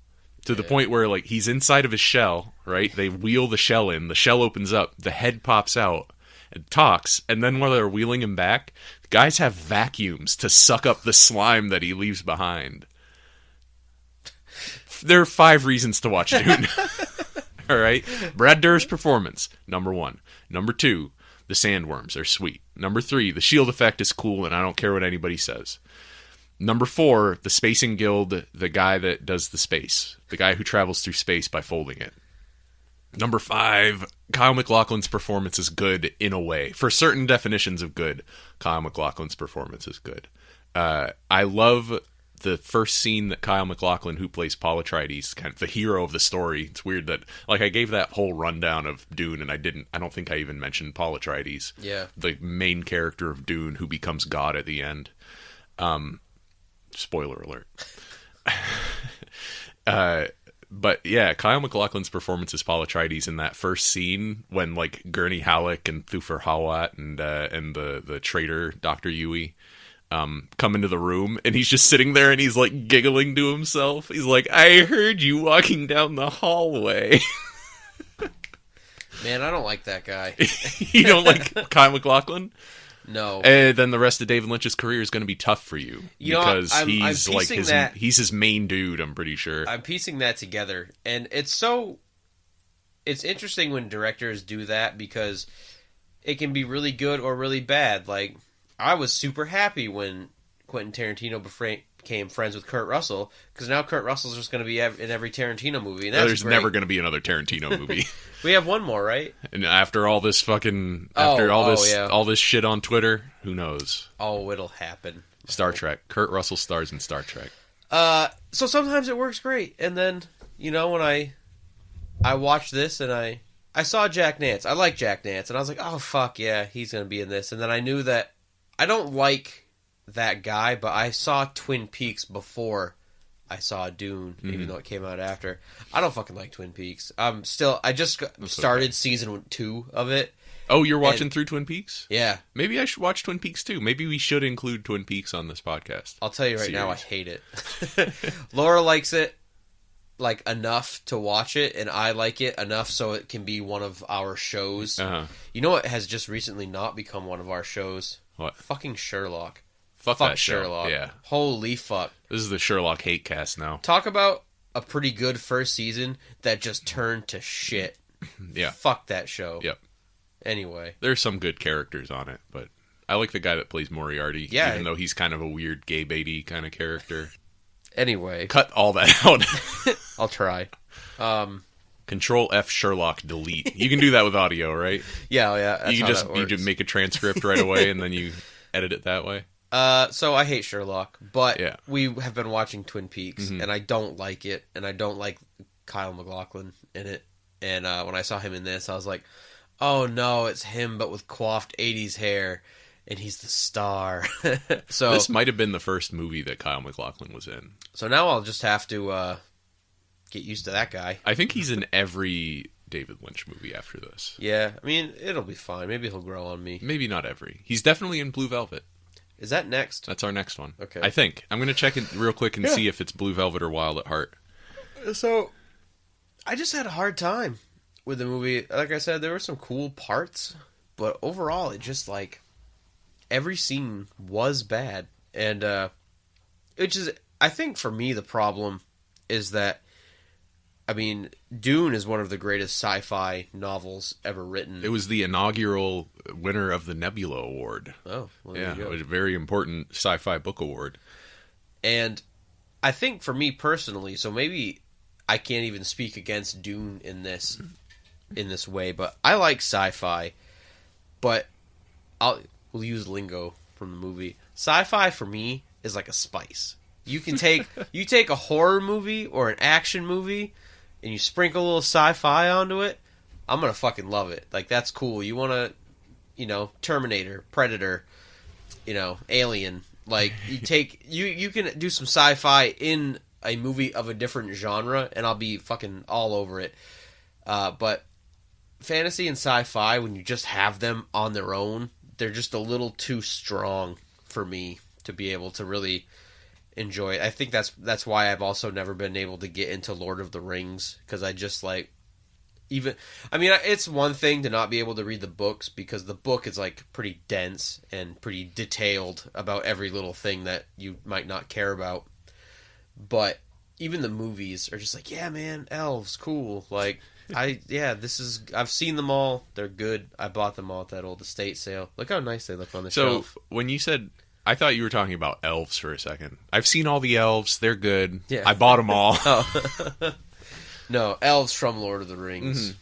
to the point where like he's inside of his shell, right? They wheel the shell in, the shell opens up, the head pops out and talks. And then while they're wheeling him back, the guys have vacuums to suck up the slime that he leaves behind. There are 5 reasons to watch Dune. All right. Brad Dourif's performance, number 1. Number 2, the sandworms are sweet. Number 3, the shield effect is cool, and I don't care what anybody says. Number 4, the Spacing Guild, the guy that does the space, the guy who travels through space by folding it. Number 5, Kyle MacLachlan's performance is good in a way. For certain definitions of good, Kyle MacLachlan's performance is good. I love the first scene that Kyle MacLachlan, who plays Paul Atreides, kind of the hero of the story. It's weird that like I gave that whole rundown of Dune and I don't think I even mentioned Paul Atreides. Yeah. The main character of Dune who becomes God at the end. Spoiler alert. But yeah, Kyle MacLachlan's performance as Paul Atreides in that first scene when like Gurney Halleck and Thufir Hawat and the traitor Dr. Yui come into the room and he's just sitting there and he's like giggling to himself. He's like, I heard you walking down the hallway. Man, I don't like that guy. You don't like Kyle MacLachlan? No. And then the rest of David Lynch's career is going to be tough for you. Because he's like he's his main dude, I'm pretty sure. I'm piecing that together. And it's interesting when directors do that because it can be really good or really bad. Like, I was super happy when Quentin Tarantino became friends with Kurt Russell, because now Kurt Russell's just going to be in every Tarantino movie. And that's There's never going to be another Tarantino movie. We have one more, right? And after all this all this shit on Twitter, who knows? Oh, it'll happen. Star Trek. Kurt Russell stars in Star Trek. So sometimes it works great, and then when I watched this and I saw Jack Nance. I like Jack Nance, and I was like, oh fuck yeah, he's going to be in this. And then I knew that I don't like that guy, but I saw Twin Peaks before I saw Dune, even though it came out after. I don't fucking like Twin Peaks. I just started season 2 of it. Oh, you're watching through Twin Peaks? Yeah. Maybe I should watch Twin Peaks too. Maybe we should include Twin Peaks on this podcast. I'll tell you right now, I hate it. Laura likes it like enough to watch it, and I like it enough so it can be one of our shows. You know what has just recently not become one of our shows? What? Fucking Sherlock. Fuck that show. Sherlock. Yeah. Holy fuck. This is the Sherlock hate cast now. Talk about a pretty good first season that just turned to shit. Yeah. Fuck that show. Yep. Anyway. There's some good characters on it, but I like the guy that plays Moriarty, even though he's kind of a weird gay baity kind of character. Anyway. Cut all that out. I'll try. Control F Sherlock delete. You can do that with audio, right? Yeah. That's you just make a transcript right away and then you edit it that way. So I hate Sherlock, but Yeah. we have been watching Twin Peaks, and I don't like it, and I don't like Kyle MacLachlan in it. And when I saw him in this, I was like, oh no, it's him, but with coiffed 80s hair, and he's the star. So this might have been the first movie that Kyle MacLachlan was in. So now I'll just have to get used to that guy. I think he's in every David Lynch movie after this. Yeah, I mean, it'll be fine. Maybe he'll grow on me. Maybe not every. He's definitely in Blue Velvet. Is that next? That's our next one. Okay. I think. I'm going to check it real quick and see if it's Blue Velvet or Wild at Heart. So, I just had a hard time with the movie. Like I said, there were some cool parts, but overall, it just, like, every scene was bad. And, I think for me, the problem is that, I mean, Dune is one of the greatest sci-fi novels ever written. It was the inaugural winner of the Nebula Award. Oh, well, there Yeah, you go. it was a very important sci-fi book award. And I think for me personally, so maybe I can't even speak against Dune in this way, but I like sci-fi, but we'll use lingo from the movie. Sci-fi for me is like a spice. You can take a horror movie or an action movie and you sprinkle a little sci-fi onto it, I'm gonna fucking love it. Like, that's cool. You wanna, Terminator, Predator, Alien. Like, you can do some sci-fi in a movie of a different genre, and I'll be fucking all over it. But fantasy and sci-fi, when you just have them on their own, they're just a little too strong for me to be able to really enjoy it. I think that's why I've also never been able to get into Lord of the Rings, because I just like, it's one thing to not be able to read the books, because the book is like pretty dense and pretty detailed about every little thing that you might not care about. But even the movies are just like, yeah, man, elves, cool. Like, I've seen them all. They're good. I bought them all at that old estate sale. Look how nice they look on the shelf. So when you said, I thought you were talking about elves for a second. I've seen all the elves. They're good. Yeah. I bought them all. Oh. No, elves from Lord of the Rings.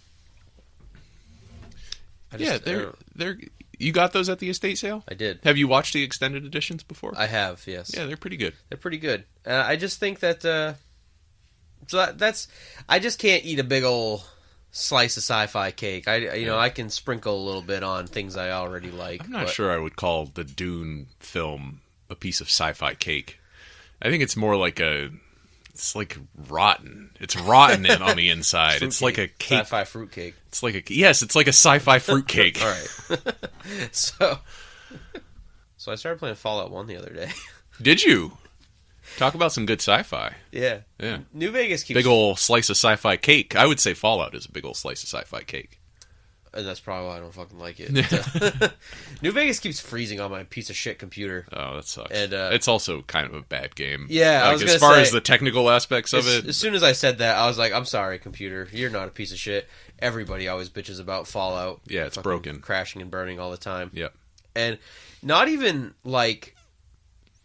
Mm-hmm. They're. You got those at the estate sale? I did. Have you watched the extended editions before? I have, yes. Yeah, they're pretty good. They're pretty good. I just think that I just can't eat a big old slice of sci-fi cake. I can sprinkle a little bit on things I already like. I'm not sure I would call the Dune film a piece of sci-fi cake. I think it's more like it's like rotten. It's rotten on the inside. It's like a cake. Sci-fi fruit cake. It's like it's like a sci-fi fruit cake. All right. So I started playing Fallout 1 the other day. Did you? Talk about some good sci-fi. Yeah. Yeah. New Vegas keeps... Big ol' slice of sci-fi cake. I would say Fallout is a big ol' slice of sci-fi cake. And that's probably why I don't fucking like it. New Vegas keeps freezing on my piece of shit computer. Oh, that sucks. And it's also kind of a bad game. Yeah, like, I was as gonna far say, as the technical aspects of it. As soon as I said that, I was like, I'm sorry, computer. You're not a piece of shit. Everybody always bitches about Fallout. Yeah, it's broken. Crashing and burning all the time. Yep. And not even, like,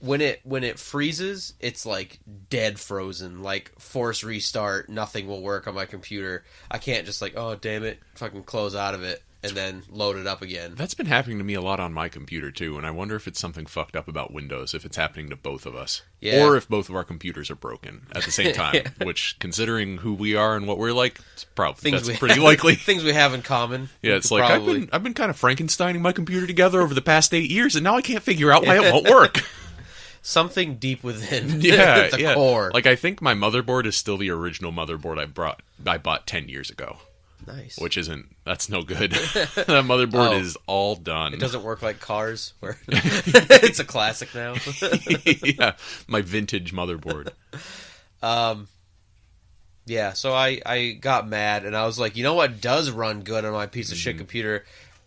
when it freezes, it's, like, dead frozen. Like, force restart, nothing will work on my computer. I can't just, like, oh, damn it, fucking close out of it and then load it up again. That's been happening to me a lot on my computer, too, and I wonder if it's something fucked up about Windows, if it's happening to both of us. Yeah. Or if both of our computers are broken at the same time, Yeah. which, considering who we are and what we're like, it's probably Things that's pretty likely. Things we have in common. Yeah, it's like, I've been kind of Frankensteining my computer together over the past 8 years, and now I can't figure out why it won't work. something deep within Yeah, the yeah. core. Like I think my motherboard is still the original motherboard I bought 10 years ago. Nice. Which that's no good. That motherboard is all done. It doesn't work like cars, where it's a classic now. Yeah, my vintage motherboard. Yeah, so I got mad, and I was like, you know what does run good on my piece of shit computer?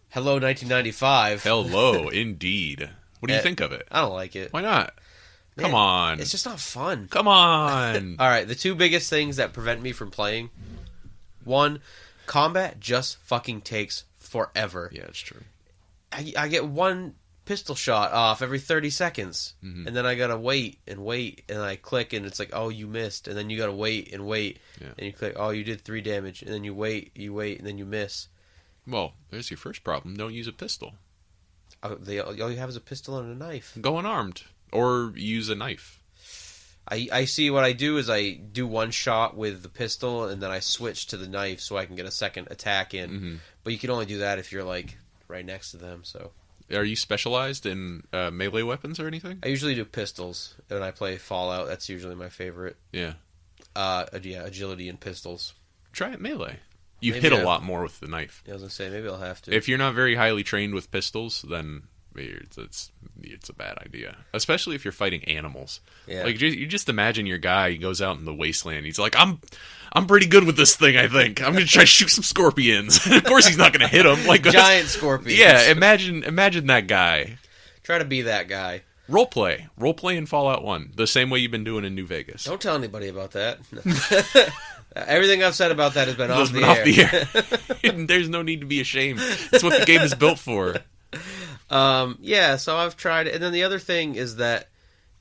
Hello, 1995. Hello, indeed. What do you think of it? I don't like it. Why not? Man, Come on. It's just not fun. Come on. All right, the two biggest things that prevent me from playing. One, combat just fucking takes forever. Yeah, it's true. I get one pistol shot off every 30 seconds, and then I gotta wait, and I click, and it's like, oh, you missed, and then you gotta wait, and you click, oh, you did 3 damage, and then you wait, and then you miss. Well, there's your first problem. Don't use a pistol. All you have is a pistol and a knife. Go unarmed. Or use a knife. I see what I do is I do one shot with the pistol, and then I switch to the knife so I can get a second attack in. But you can only do that if you're, like, right next to them, so... Are you specialized in melee weapons or anything? I usually do pistols. When I play Fallout, that's usually my favorite. Yeah. Agility and pistols. Try it melee. You Maybe hit a lot more with the knife. I was going to say, maybe I'll have to. If you're not very highly trained with pistols, then it's a bad idea. Especially if you're fighting animals. Yeah. Like, you just imagine your guy, he goes out in the wasteland, he's like, I'm pretty good with this thing, I think. I'm going to try to shoot some scorpions. Of course he's not going to hit them. Like, giant scorpions. Yeah, imagine that guy. Try to be that guy. Roleplay in Fallout 1, the same way you've been doing in New Vegas. Don't tell anybody about that. Everything I've said about that has been off the air. There's no need to be ashamed. That's what the game is built for. Yeah, so I've tried it. And then the other thing is that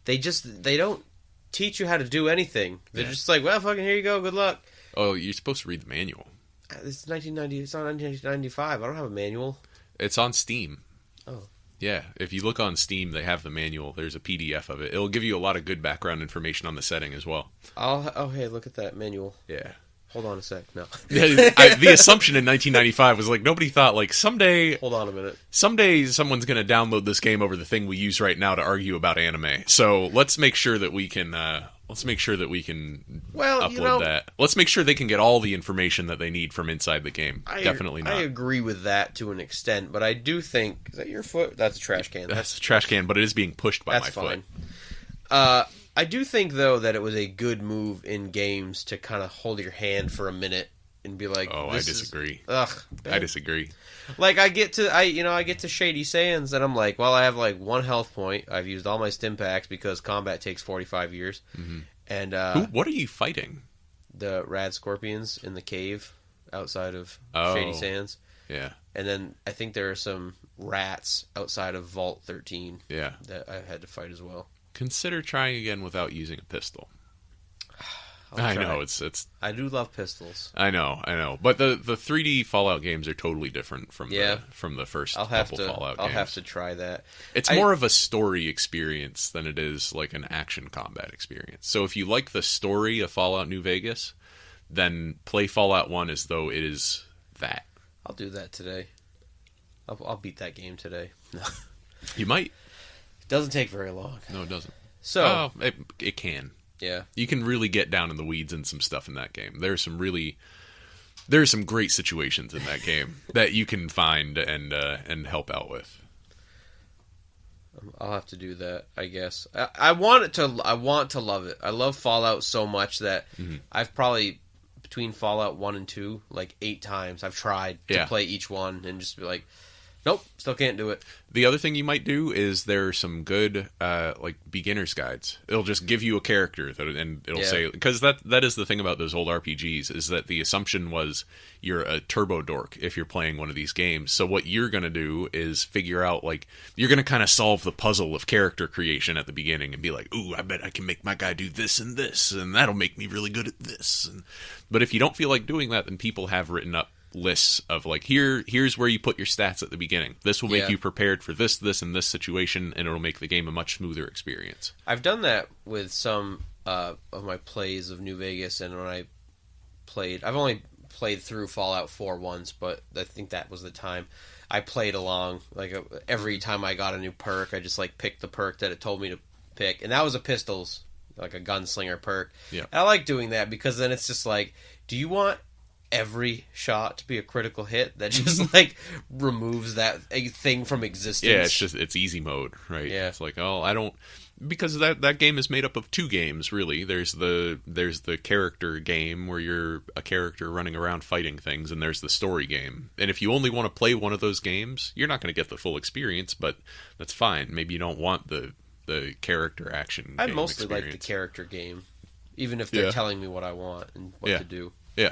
they don't teach you how to do anything. They're just like, well, fucking here you go, good luck. Oh, you're supposed to read the manual. It's 1990. It's not 1995. I don't have a manual. It's on Steam. Oh. Yeah, if you look on Steam, they have the manual. There's a PDF of it. It'll give you a lot of good background information on the setting as well. Hey, look at that manual. Yeah. Hold on a sec. No. The assumption in 1995 was like, nobody thought, like, someday... Hold on a minute. Someday someone's going to download this game over the thing we use right now to argue about anime. So let's make sure that we can... upload that. Let's make sure they can get all the information that they need from inside the game. Definitely not. I agree with that to an extent, but I do think... Is that your foot? That's a trash can. That's a trash can, but it is being pushed by my foot. I do think, though, that it was a good move in games to kind of hold your hand for a minute and be like, "Oh, I disagree." Man. I disagree. Like I get to Shady Sands, and I'm like, well, I have like 1 health point. I've used all my stim packs because combat takes 45 years. Mm-hmm. And what are you fighting? The rad scorpions in the cave outside of Oh. Shady Sands. Yeah. And then I think there are some rats outside of Vault 13. Yeah. That I had to fight as well. Consider trying again without using a pistol. I know it's. I do love pistols. I know. But the 3D Fallout games are totally different from the first couple Fallout games. I'll have to try that. It's more of a story experience than it is like an action combat experience. So if you like the story of Fallout New Vegas, then play Fallout 1 as though it is that. I'll do that today. I'll beat that game today. You might. Doesn't take very long. No, it doesn't. So it can. Yeah. You can really get down in the weeds and some stuff in that game. There are some great situations in that game that you can find and help out with. I'll have to do that, I guess. I want to love it. I love Fallout so much that I've probably between Fallout 1 and 2 like 8 times I've tried to play each one and just be like, nope, still can't do it. The other thing you might do is there are some good like beginner's guides. It'll just give you a character and it'll say, because that is the thing about those old RPGs, is that the assumption was you're a turbo dork if you're playing one of these games. So what you're going to do is figure out, like, you're going to kind of solve the puzzle of character creation at the beginning and be like, ooh, I bet I can make my guy do this, and that'll make me really good at this. But if you don't feel like doing that, then people have written up lists of like, here's where you put your stats at the beginning. This will make you prepared for this, and this situation, and it'll make the game a much smoother experience. I've done that with some of my plays of New Vegas, and when I've only played through Fallout 4 once, but I think that was the time I played along. Like every time I got a new perk, I just like picked the perk that it told me to pick, and that was a pistols, like a gunslinger perk. Yeah. And I like doing that because then it's just like, do you want every shot to be a critical hit that just like removes that thing from existence? Yeah, it's easy mode, right? Yeah. It's like, oh, I don't, because that game is made up of two games, really. There's the character game where you're a character running around fighting things, and there's the story game. And if you only want to play one of those games, you're not going to get the full experience, but that's fine. Maybe you don't want the character action I game mostly experience. like the character game, even if they're telling me what I want and what to do. Yeah.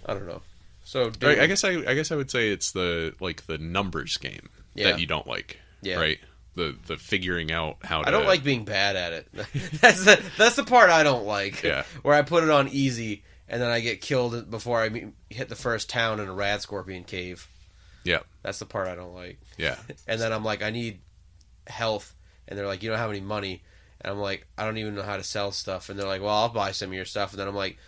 I don't know. So I guess I would say it's the numbers game that you don't like. Yeah. Right? The figuring out how to... I don't like being bad at it. That's the part I don't like. Yeah. Where I put it on easy and then I get killed before I hit the first town in a rad scorpion cave. Yeah. That's the part I don't like. Yeah. And then I'm like, I need health, and they're like, you don't have any money, and I'm like, I don't even know how to sell stuff, and they're like, well, I'll buy some of your stuff, and then I'm like,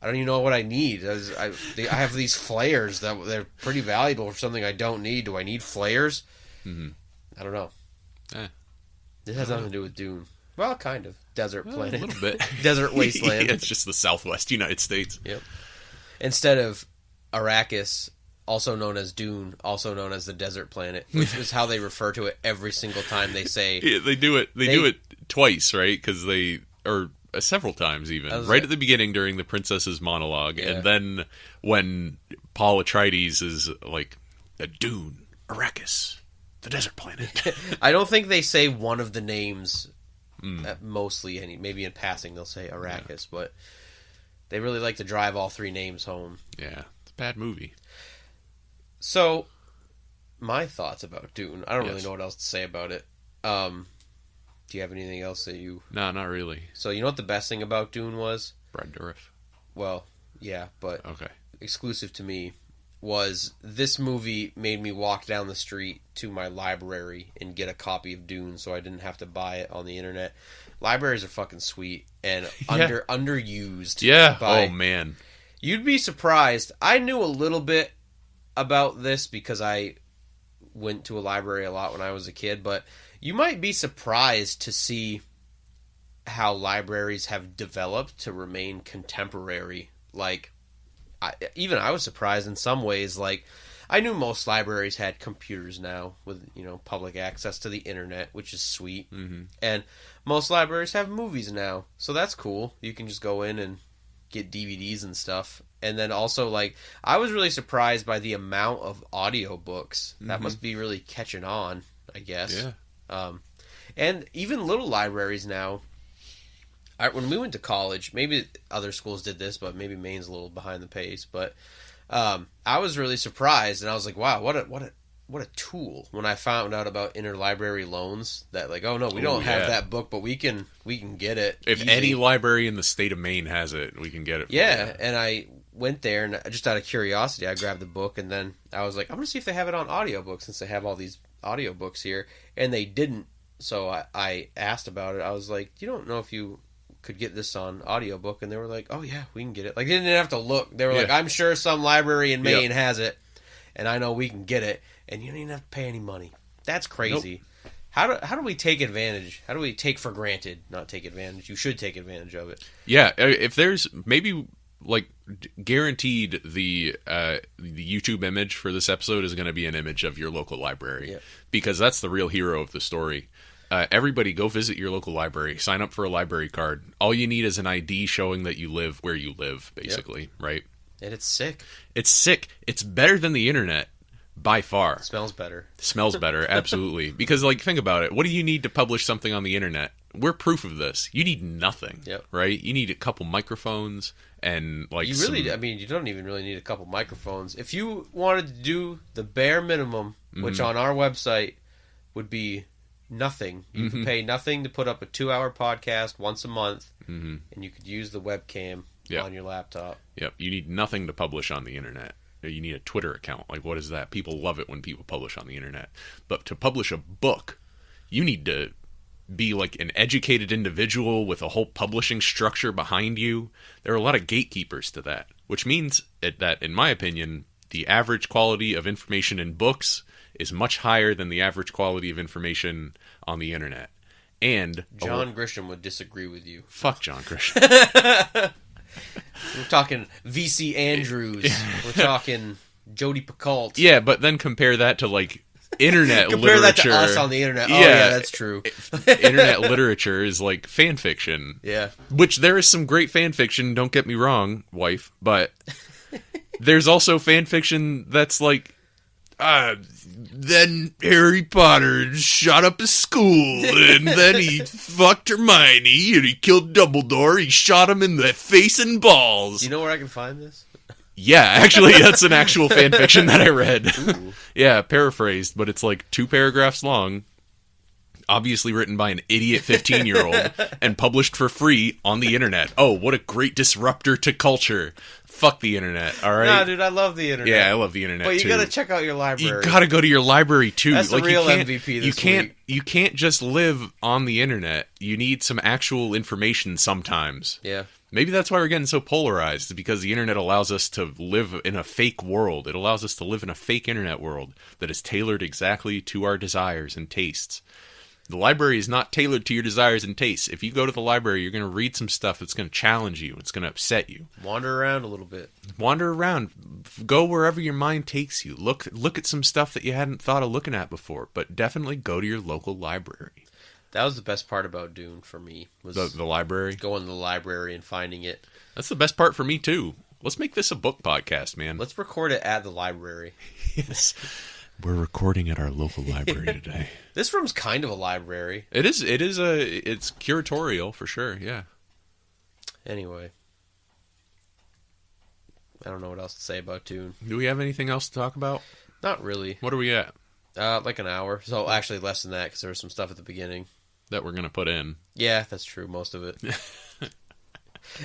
I don't even know what I need. I have these flares that they're pretty valuable for something I don't need. Do I need flares? Mm-hmm. I don't know. Eh. This has nothing to do with Dune. Well, kind of. Desert planet. A little bit. Desert wasteland. Yeah, it's just the Southwest United States. Yep. Instead of Arrakis, also known as Dune, also known as the desert planet, which is how they refer to it every single time they say... Yeah, they do it. They do it twice, right? Because several times even. Right at the beginning during the princess's monologue. Yeah. And then when Paul Atreides is like, the Dune, Arrakis, the desert planet. I don't think they say one of the names mostly. Maybe in passing they'll say Arrakis, but they really like to drive all three names home. Yeah, it's a bad movie. So, my thoughts about Dune. I don't really know what else to say about it. Do you have anything else that you... No, not really. So, you know what the best thing about Dune was? Brad Dourif. Well, yeah, but okay. Exclusive to me was this movie made me walk down the street to my library and get a copy of Dune so I didn't have to buy it on the internet. Libraries are fucking sweet and underused. Yeah. Oh, man. You'd be surprised. I knew a little bit about this because I went to a library a lot when I was a kid, but you might be surprised to see how libraries have developed to remain contemporary. Like, I was surprised in some ways. Like, I knew most libraries had computers now with, public access to the internet, which is sweet. Mm-hmm. And most libraries have movies now, so that's cool. You can just go in and get DVDs and stuff. And then also, like, I was really surprised by the amount of audiobooks. That must be really catching on, I guess. Yeah. And even little libraries now. When we went to college, maybe other schools did this, but maybe Maine's a little behind the pace. But I was really surprised, and I was like, "Wow, what a tool!" When I found out about interlibrary loans, that like, oh no, we don't have that book, but we can get it. If easy. any library in the state of Maine has it, we can get it. Yeah, and I went there, and just out of curiosity, I grabbed the book, and then I was like, I'm gonna see if they have it on audiobook since they have all these audiobooks here, and they didn't. So I asked about it. I was like, you don't know if you could get this on audiobook, and they were like, oh yeah, we can get it. Like, they didn't have to look. They were like, I'm sure some library in Maine has it, and I know we can get it, and you don't even have to pay any money. That's crazy. Nope. How do we take advantage? How do we take for granted? Not take advantage. You should take advantage of it. Yeah, if there's maybe like guaranteed the YouTube image for this episode is going to be an image of your local library, because that's the real hero of the story. Everybody go visit your local library, sign up for a library card. All you need is an ID showing that you live where you live, basically, right? And it's sick. It's sick. It's better than the internet by far. It smells better. Smells better, absolutely. Because, like, think about it. What do you need to publish something on the internet? We're proof of this. You need nothing, right? You need a couple microphones and, like, you don't even really need a couple microphones. If you wanted to do the bare minimum, which on our website would be nothing. You could pay nothing to put up a 2-hour podcast once a month, and you could use the webcam on your laptop. Yep. You need nothing to publish on the internet. You need a Twitter account. Like, what is that? People love it when people publish on the internet. But to publish a book, you need to be like an educated individual with a whole publishing structure behind you. There are a lot of gatekeepers to that, which means that, in my opinion, the average quality of information in books is much higher than the average quality of information on the internet. And John Grisham would disagree with you. Fuck John Grisham. We're talking V.C. Andrews. We're talking Jodi Picoult. Yeah, but then compare that to, like, internet Compare literature. that to us on the internet. Oh, yeah, that's true. Internet literature is like fan fiction. Yeah. Which there is some great fan fiction, don't get me wrong, wife, but there's also fan fiction that's like, then Harry Potter shot up his school, and then he fucked Hermione, and he killed Dumbledore, he shot him in the face and balls. Do you know where I can find this? Yeah, actually, that's an actual fan fiction that I read. Ooh. Yeah, paraphrased, but it's like 2 paragraphs long, obviously written by an idiot 15-year-old, and published for free on the internet. Oh, what a great disruptor to culture. Fuck the internet, all right? Nah, dude, I love the internet. Yeah, I love the internet, but you too. gotta check out your library. You gotta go to your library, too. That's the real you MVP this week. You can't just live on the internet. You need some actual information sometimes. Yeah. Maybe that's why we're getting so polarized, because the internet allows us to live in a fake world. It allows us to live in a fake internet world that is tailored exactly to our desires and tastes. The library is not tailored to your desires and tastes. If you go to the library, you're going to read some stuff that's going to challenge you. It's going to upset you. Wander around a little bit. Wander around. Go wherever your mind takes you. Look at some stuff that you hadn't thought of looking at before, but definitely go to your local library. That was the best part about Dune for me. Was The library? Going to the library and finding it. That's the best part for me, too. Let's make this a book podcast, man. Let's record it at the library. Yes. We're recording at our local library today. This room's kind of a library. It's curatorial for sure, yeah. Anyway. I don't know what else to say about Dune. Do we have anything else to talk about? Not really. What are we at? Like an hour. So actually less than that because there was some stuff at the beginning. That we're going to put in. Yeah, that's true. Most of it.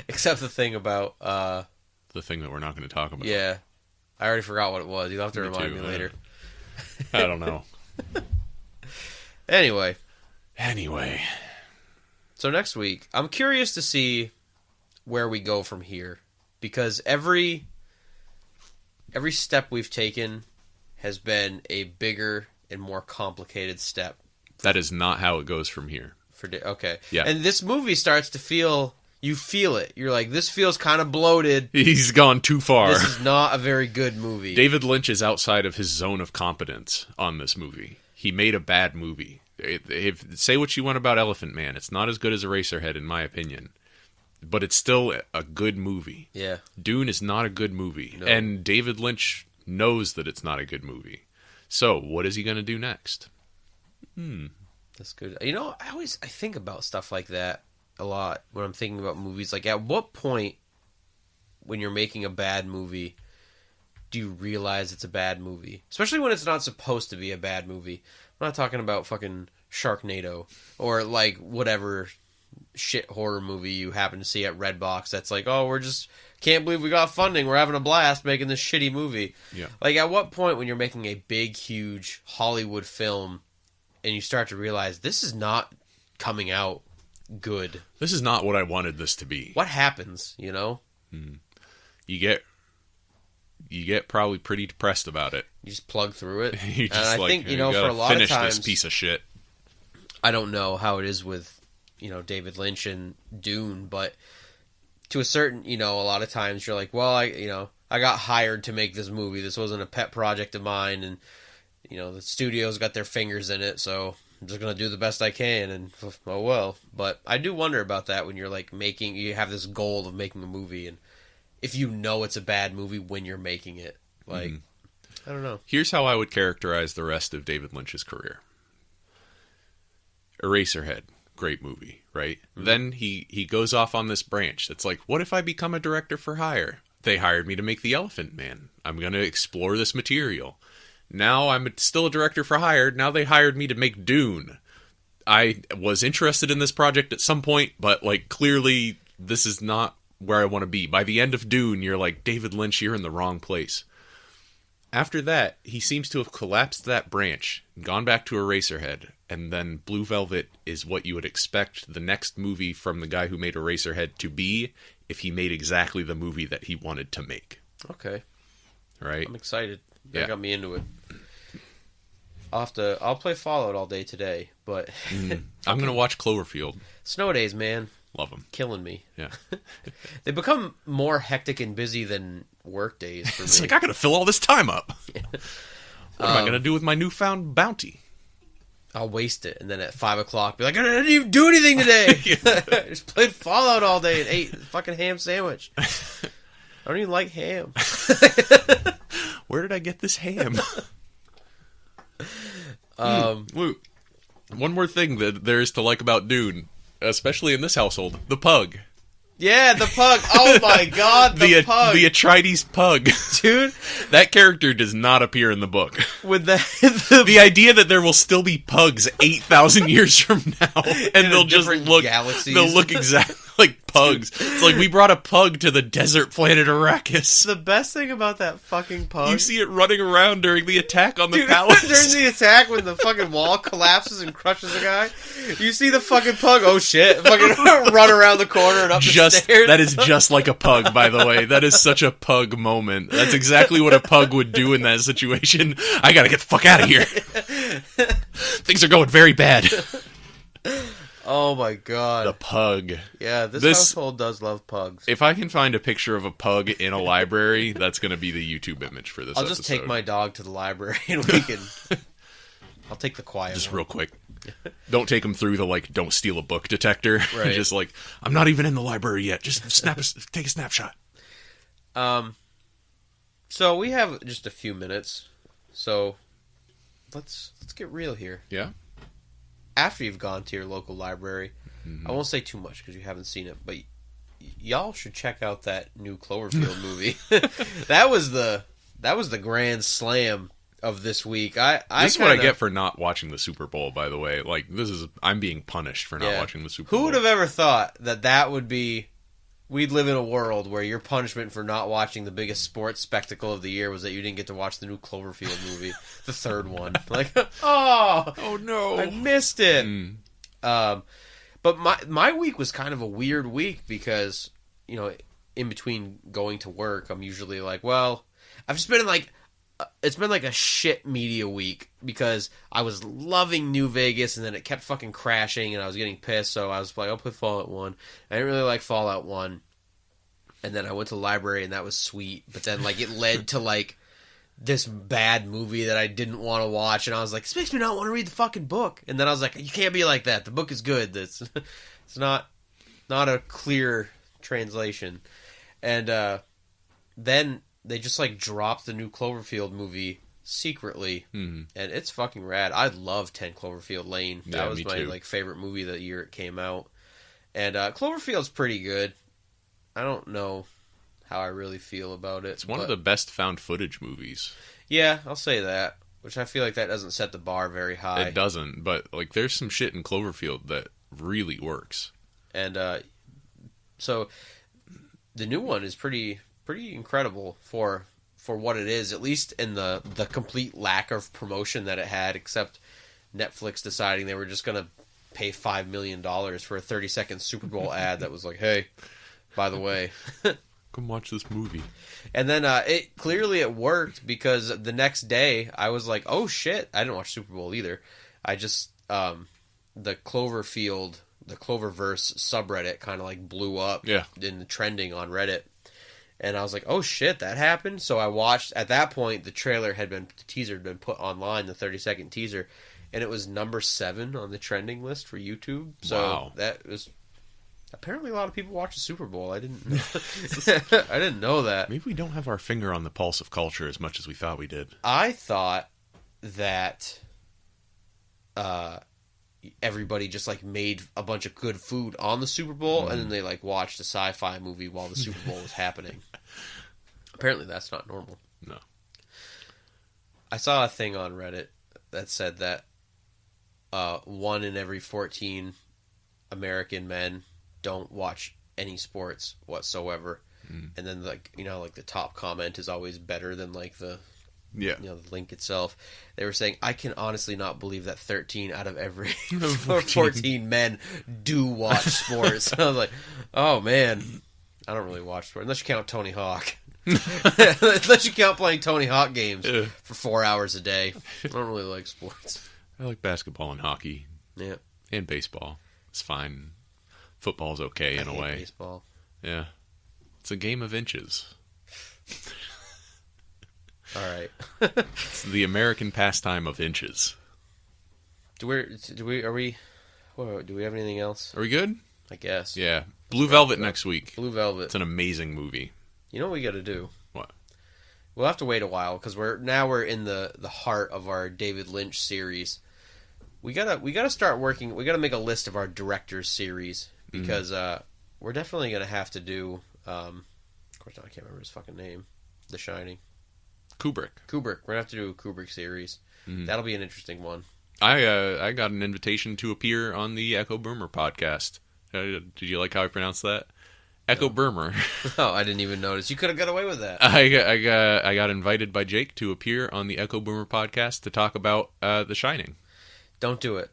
Except the thing about... the thing that we're not going to talk about. Yeah. I already forgot what it was. You'll have to remind me later. I don't know. Anyway. So next week, I'm curious to see where we go from here. Because every step we've taken has been a bigger and more complicated step. That is not how it goes from here. Okay. Yeah. And this movie starts to feel... You feel it. You're like, this feels kind of bloated. He's gone too far. This is not a very good movie. David Lynch is outside of his zone of competence on this movie. He made a bad movie. Say what you want about Elephant Man. It's not as good as Eraserhead, in my opinion. But it's still a good movie. Yeah. Dune is not a good movie. No. And David Lynch knows that it's not a good movie. So, what is he going to do next? That's good. You know, I think about stuff like that a lot when I'm thinking about movies. Like, at what point when you're making a bad movie do you realize it's a bad movie? Especially when it's not supposed to be a bad movie. I'm not talking about fucking Sharknado or, like, whatever shit horror movie you happen to see at Redbox that's like, oh, we're just can't believe we got funding. We're having a blast making this shitty movie. Yeah. Like, at what point when you're making a big, huge Hollywood film and you start to realize this is not coming out good? This is not what I wanted this to be. What happens, you know? You get probably pretty depressed about it. You just plug through it. You just and I think, you know, gotta for a lot of finish times, this piece of shit. I don't know how it is with, you know, David Lynch and Dune, but to a certain, you know, a lot of times you're like, well, I got hired to make this movie. This wasn't a pet project of mine, and, you know, the studio's got their fingers in it, so I'm just going to do the best I can, and oh well. But I do wonder about that when you're like you have this goal of making a movie, and if you know it's a bad movie when you're making it. Like, I don't know. Here's how I would characterize the rest of David Lynch's career. Eraserhead, great movie, right? Then he goes off on this branch that's like, what if I become a director for hire? They hired me to make The Elephant Man. I'm going to explore this material. Now I'm still a director for hire. Now they hired me to make Dune. I was interested in this project at some point, but, like, clearly this is not where I want to be. By the end of Dune, you're like, David Lynch, you're in the wrong place. After that, he seems to have collapsed that branch, gone back to Eraserhead, and then Blue Velvet is what you would expect the next movie from the guy who made Eraserhead to be if he made exactly the movie that he wanted to make. Okay. Right? I'm excited. Yeah. That got me into it. I'll play Fallout all day today, but I'm gonna watch Cloverfield. Snow days, man, Love them. killing me. Yeah. They become more hectic and busy than work days for It's me. like I gotta fill all this time up. What am I gonna do with my newfound bounty? I'll waste it, and then at 5 o'clock, be like, I didn't even do anything today. I just played Fallout all day and ate a fucking ham sandwich. I don't even like ham. Where did I get this ham? Wait, one more thing that there is to like about Dune, especially in this household: the pug. Yeah, the pug. Oh my god, the pug. The Atreides pug. Dude, that character does not appear in the book. with the The idea that there will still be pugs 8,000 years from now, and they'll just look galaxies. They'll look exactly like pugs. It's like we brought a pug to the desert planet Arrakis. The best thing about that fucking pug... You see it running around during the attack on the Dude, palace. during the attack when the fucking wall collapses and crushes a guy, you see the fucking pug, oh shit, fucking run around the corner and up the stairs. That is just like a pug, by the way. That is such a pug moment. That's exactly what a pug would do in that situation. I gotta get the fuck out of here. Things are going very bad. Oh my god. The pug. Yeah, this household does love pugs. If I can find a picture of a pug in a library, that's going to be the YouTube image for this I'll episode. just take my dog to the library and we can... I'll take the quiet Just one. real quick. Don't take him through the, like, don't steal a book detector. Right. Just like, I'm not even in the library yet. Just take a snapshot. So we have just a few minutes. So let's get real here. Yeah? After you've gone to your local library, I won't say too much because you haven't seen it, but y'all should check out that new Cloverfield movie. That was the grand slam of this week. This is what I get for not watching the Super Bowl, by the way. Like, I'm being punished for not watching the Super Bowl. Who would have ever thought that would be... We'd live in a world where your punishment for not watching the biggest sports spectacle of the year was that you didn't get to watch the new Cloverfield movie, the third one. Like, oh no, I missed it. But my week was kind of a weird week because, you know, in between going to work, I'm usually like, well, I've just been in like, it's been like a shit media week because I was loving New Vegas and then it kept fucking crashing and I was getting pissed. So I was like, I'll play Fallout 1. I didn't really like Fallout 1. And then I went to the library and that was sweet. But then like it led to like this bad movie that I didn't want to watch. And I was like, this makes me not want to read the fucking book. And then I was like, you can't be like that. The book is good. It's not a clear translation. And then they just like dropped the new Cloverfield movie secretly, and it's fucking rad. I love 10 Cloverfield Lane. That was my like favorite movie that year it came out. And Cloverfield's pretty good. I don't know how I really feel about it. It's one of the best found footage movies. Yeah, I'll say that. Which I feel like that doesn't set the bar very high. It doesn't, but like there's some shit in Cloverfield that really works. And so the new one is pretty incredible for what it is, at least in the complete lack of promotion that it had, except Netflix deciding they were just going to pay $5 million for a 30-second Super Bowl ad that was like, hey, by the way, come watch this movie. And then it worked because the next day I was like, oh shit, I didn't watch Super Bowl either. I just the Cloverfield, the Cloververse subreddit kind of like blew up in the trending on Reddit. And I was like, oh shit, that happened? So I watched, at that point, the teaser had been put online, the 30-second teaser, and it was number 7 on the trending list for YouTube. So that was, apparently a lot of people watch the Super Bowl. I didn't know. I didn't know that. Maybe we don't have our finger on the pulse of culture as much as we thought we did. I thought that everybody just like made a bunch of good food on the Super Bowl and then they like watched a sci-fi movie while the Super Bowl was happening. Apparently that's not normal. No. I saw a thing on Reddit that said that 1 in every 14 American men don't watch any sports whatsoever. And then like, you know, like the top comment is always better than like the the link itself. They were saying, I can honestly not believe that 13 out of every 14 men do watch sports. I was like, oh man, I don't really watch sports unless you count Tony Hawk. Unless you count playing Tony Hawk games Yeah. for 4 hours a day. I don't really like sports. I like basketball and hockey Yeah, and baseball. It's fine. Football's okay in I a hate way. baseball. Yeah. It's a game of inches. All right. It's the American pastime of inches. Do we have anything else? Are we good? I guess. Yeah. Blue Velvet next week. Blue Velvet. It's an amazing movie. You know what we got to do? What? We'll have to wait a while because we're in the heart of our David Lynch series. We gotta start working. We gotta make a list of our directors series because we're definitely gonna have to do. Of course, I can't remember his fucking name. The Shining. Kubrick. We're gonna have to do a Kubrick series. That'll be an interesting one. I got an invitation to appear on the Echo Boomer podcast. Did you like how I pronounced that? Echo Boomer. Oh, I didn't even notice. You could have got away with that. I got invited by Jake to appear on the Echo Boomer podcast to talk about The Shining. Don't do it.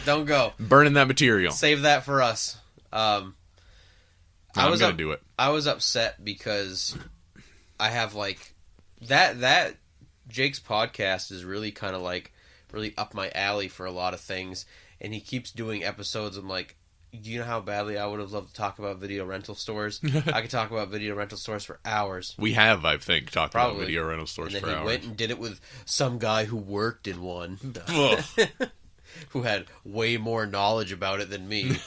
Don't go. Burning that material. Save that for us. I'm gonna do it. I was upset because I have like that Jake's podcast is really kind of like really up my alley for a lot of things, and he keeps doing episodes. I'm like, do you know how badly I would have loved to talk about video rental stores? I could talk about video rental stores for hours. We have, I think, talked Probably. about video rental stores And for then he hours. went and did it with some guy who worked in one, Ugh. who had way more knowledge about it than me.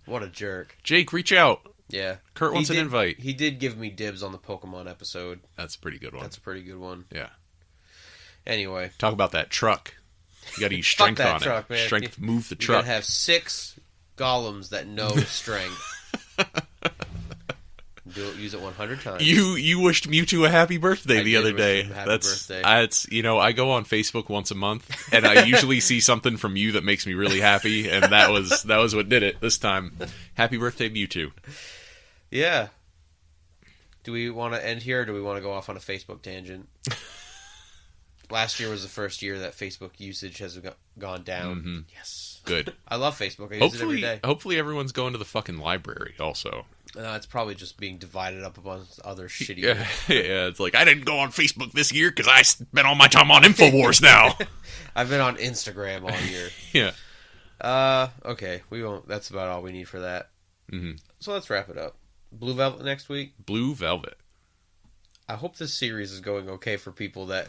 What a jerk. Jake, reach out. Yeah. Kurt wants an invite. He did give me dibs on the Pokemon episode. That's a pretty good one. That's a pretty good one. Yeah. Anyway. Talk about that truck. You got to use strength that on truck, it. man. Strength, move the You truck. gotta have 6 golems that know strength. Use it 100 times. You wished Mewtwo a happy birthday I the did other wish day. him a happy That's birthday. I go on Facebook once a month, and I usually see something from you that makes me really happy, and that was what did it this time. Happy birthday, Mewtwo. Yeah. Do we want to end here, or do we want to go off on a Facebook tangent? Last year was the first year that Facebook usage has gone down. Mm-hmm. Yes. Good. I love Facebook. I use it every day. Hopefully everyone's going to the fucking library also. It's probably just being divided up amongst other shitty... Yeah, it's like, I didn't go on Facebook this year because I spent all my time on InfoWars now. I've been on Instagram all year. Yeah. Okay. We won't. That's about all we need for that. Mm-hmm. So let's wrap it up. Blue Velvet next week. Blue Velvet. I hope this series is going okay for people that...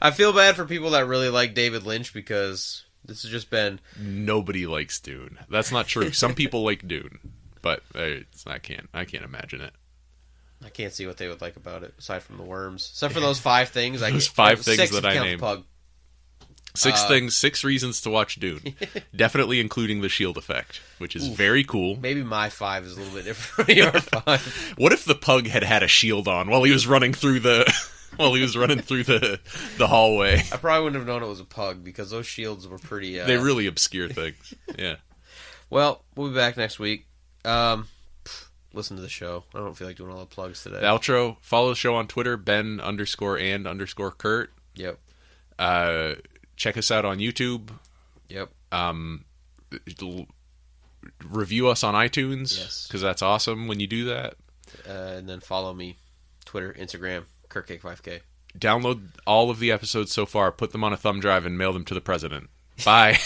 I feel bad for people that really like David Lynch because this has just been... Nobody likes Dune. That's not true. Some people like Dune, but I can't imagine it. I can't see what they would like about it, aside from the worms. Except for those 5 things. Those 5 things 6 that if you I count the named. Pug. 6 reasons to watch Dune. Definitely including the shield effect, which is very cool. Maybe my 5 is a little bit different from your 5. What if the pug had a shield on while he was running through the the hallway? I probably wouldn't have known it was a pug because those shields were pretty... They really obscure things. Yeah. Well, we'll be back next week. Listen to the show. I don't feel like doing all the plugs today. The outro. Follow the show on Twitter, Ben_and_Kurt. Yep. Check us out on YouTube. Yep. Review us on iTunes. Yes. Because that's awesome when you do that. And then follow me. Twitter, Instagram, KurtCake5K. Download all of the episodes so far, put them on a thumb drive, and mail them to the president. Bye.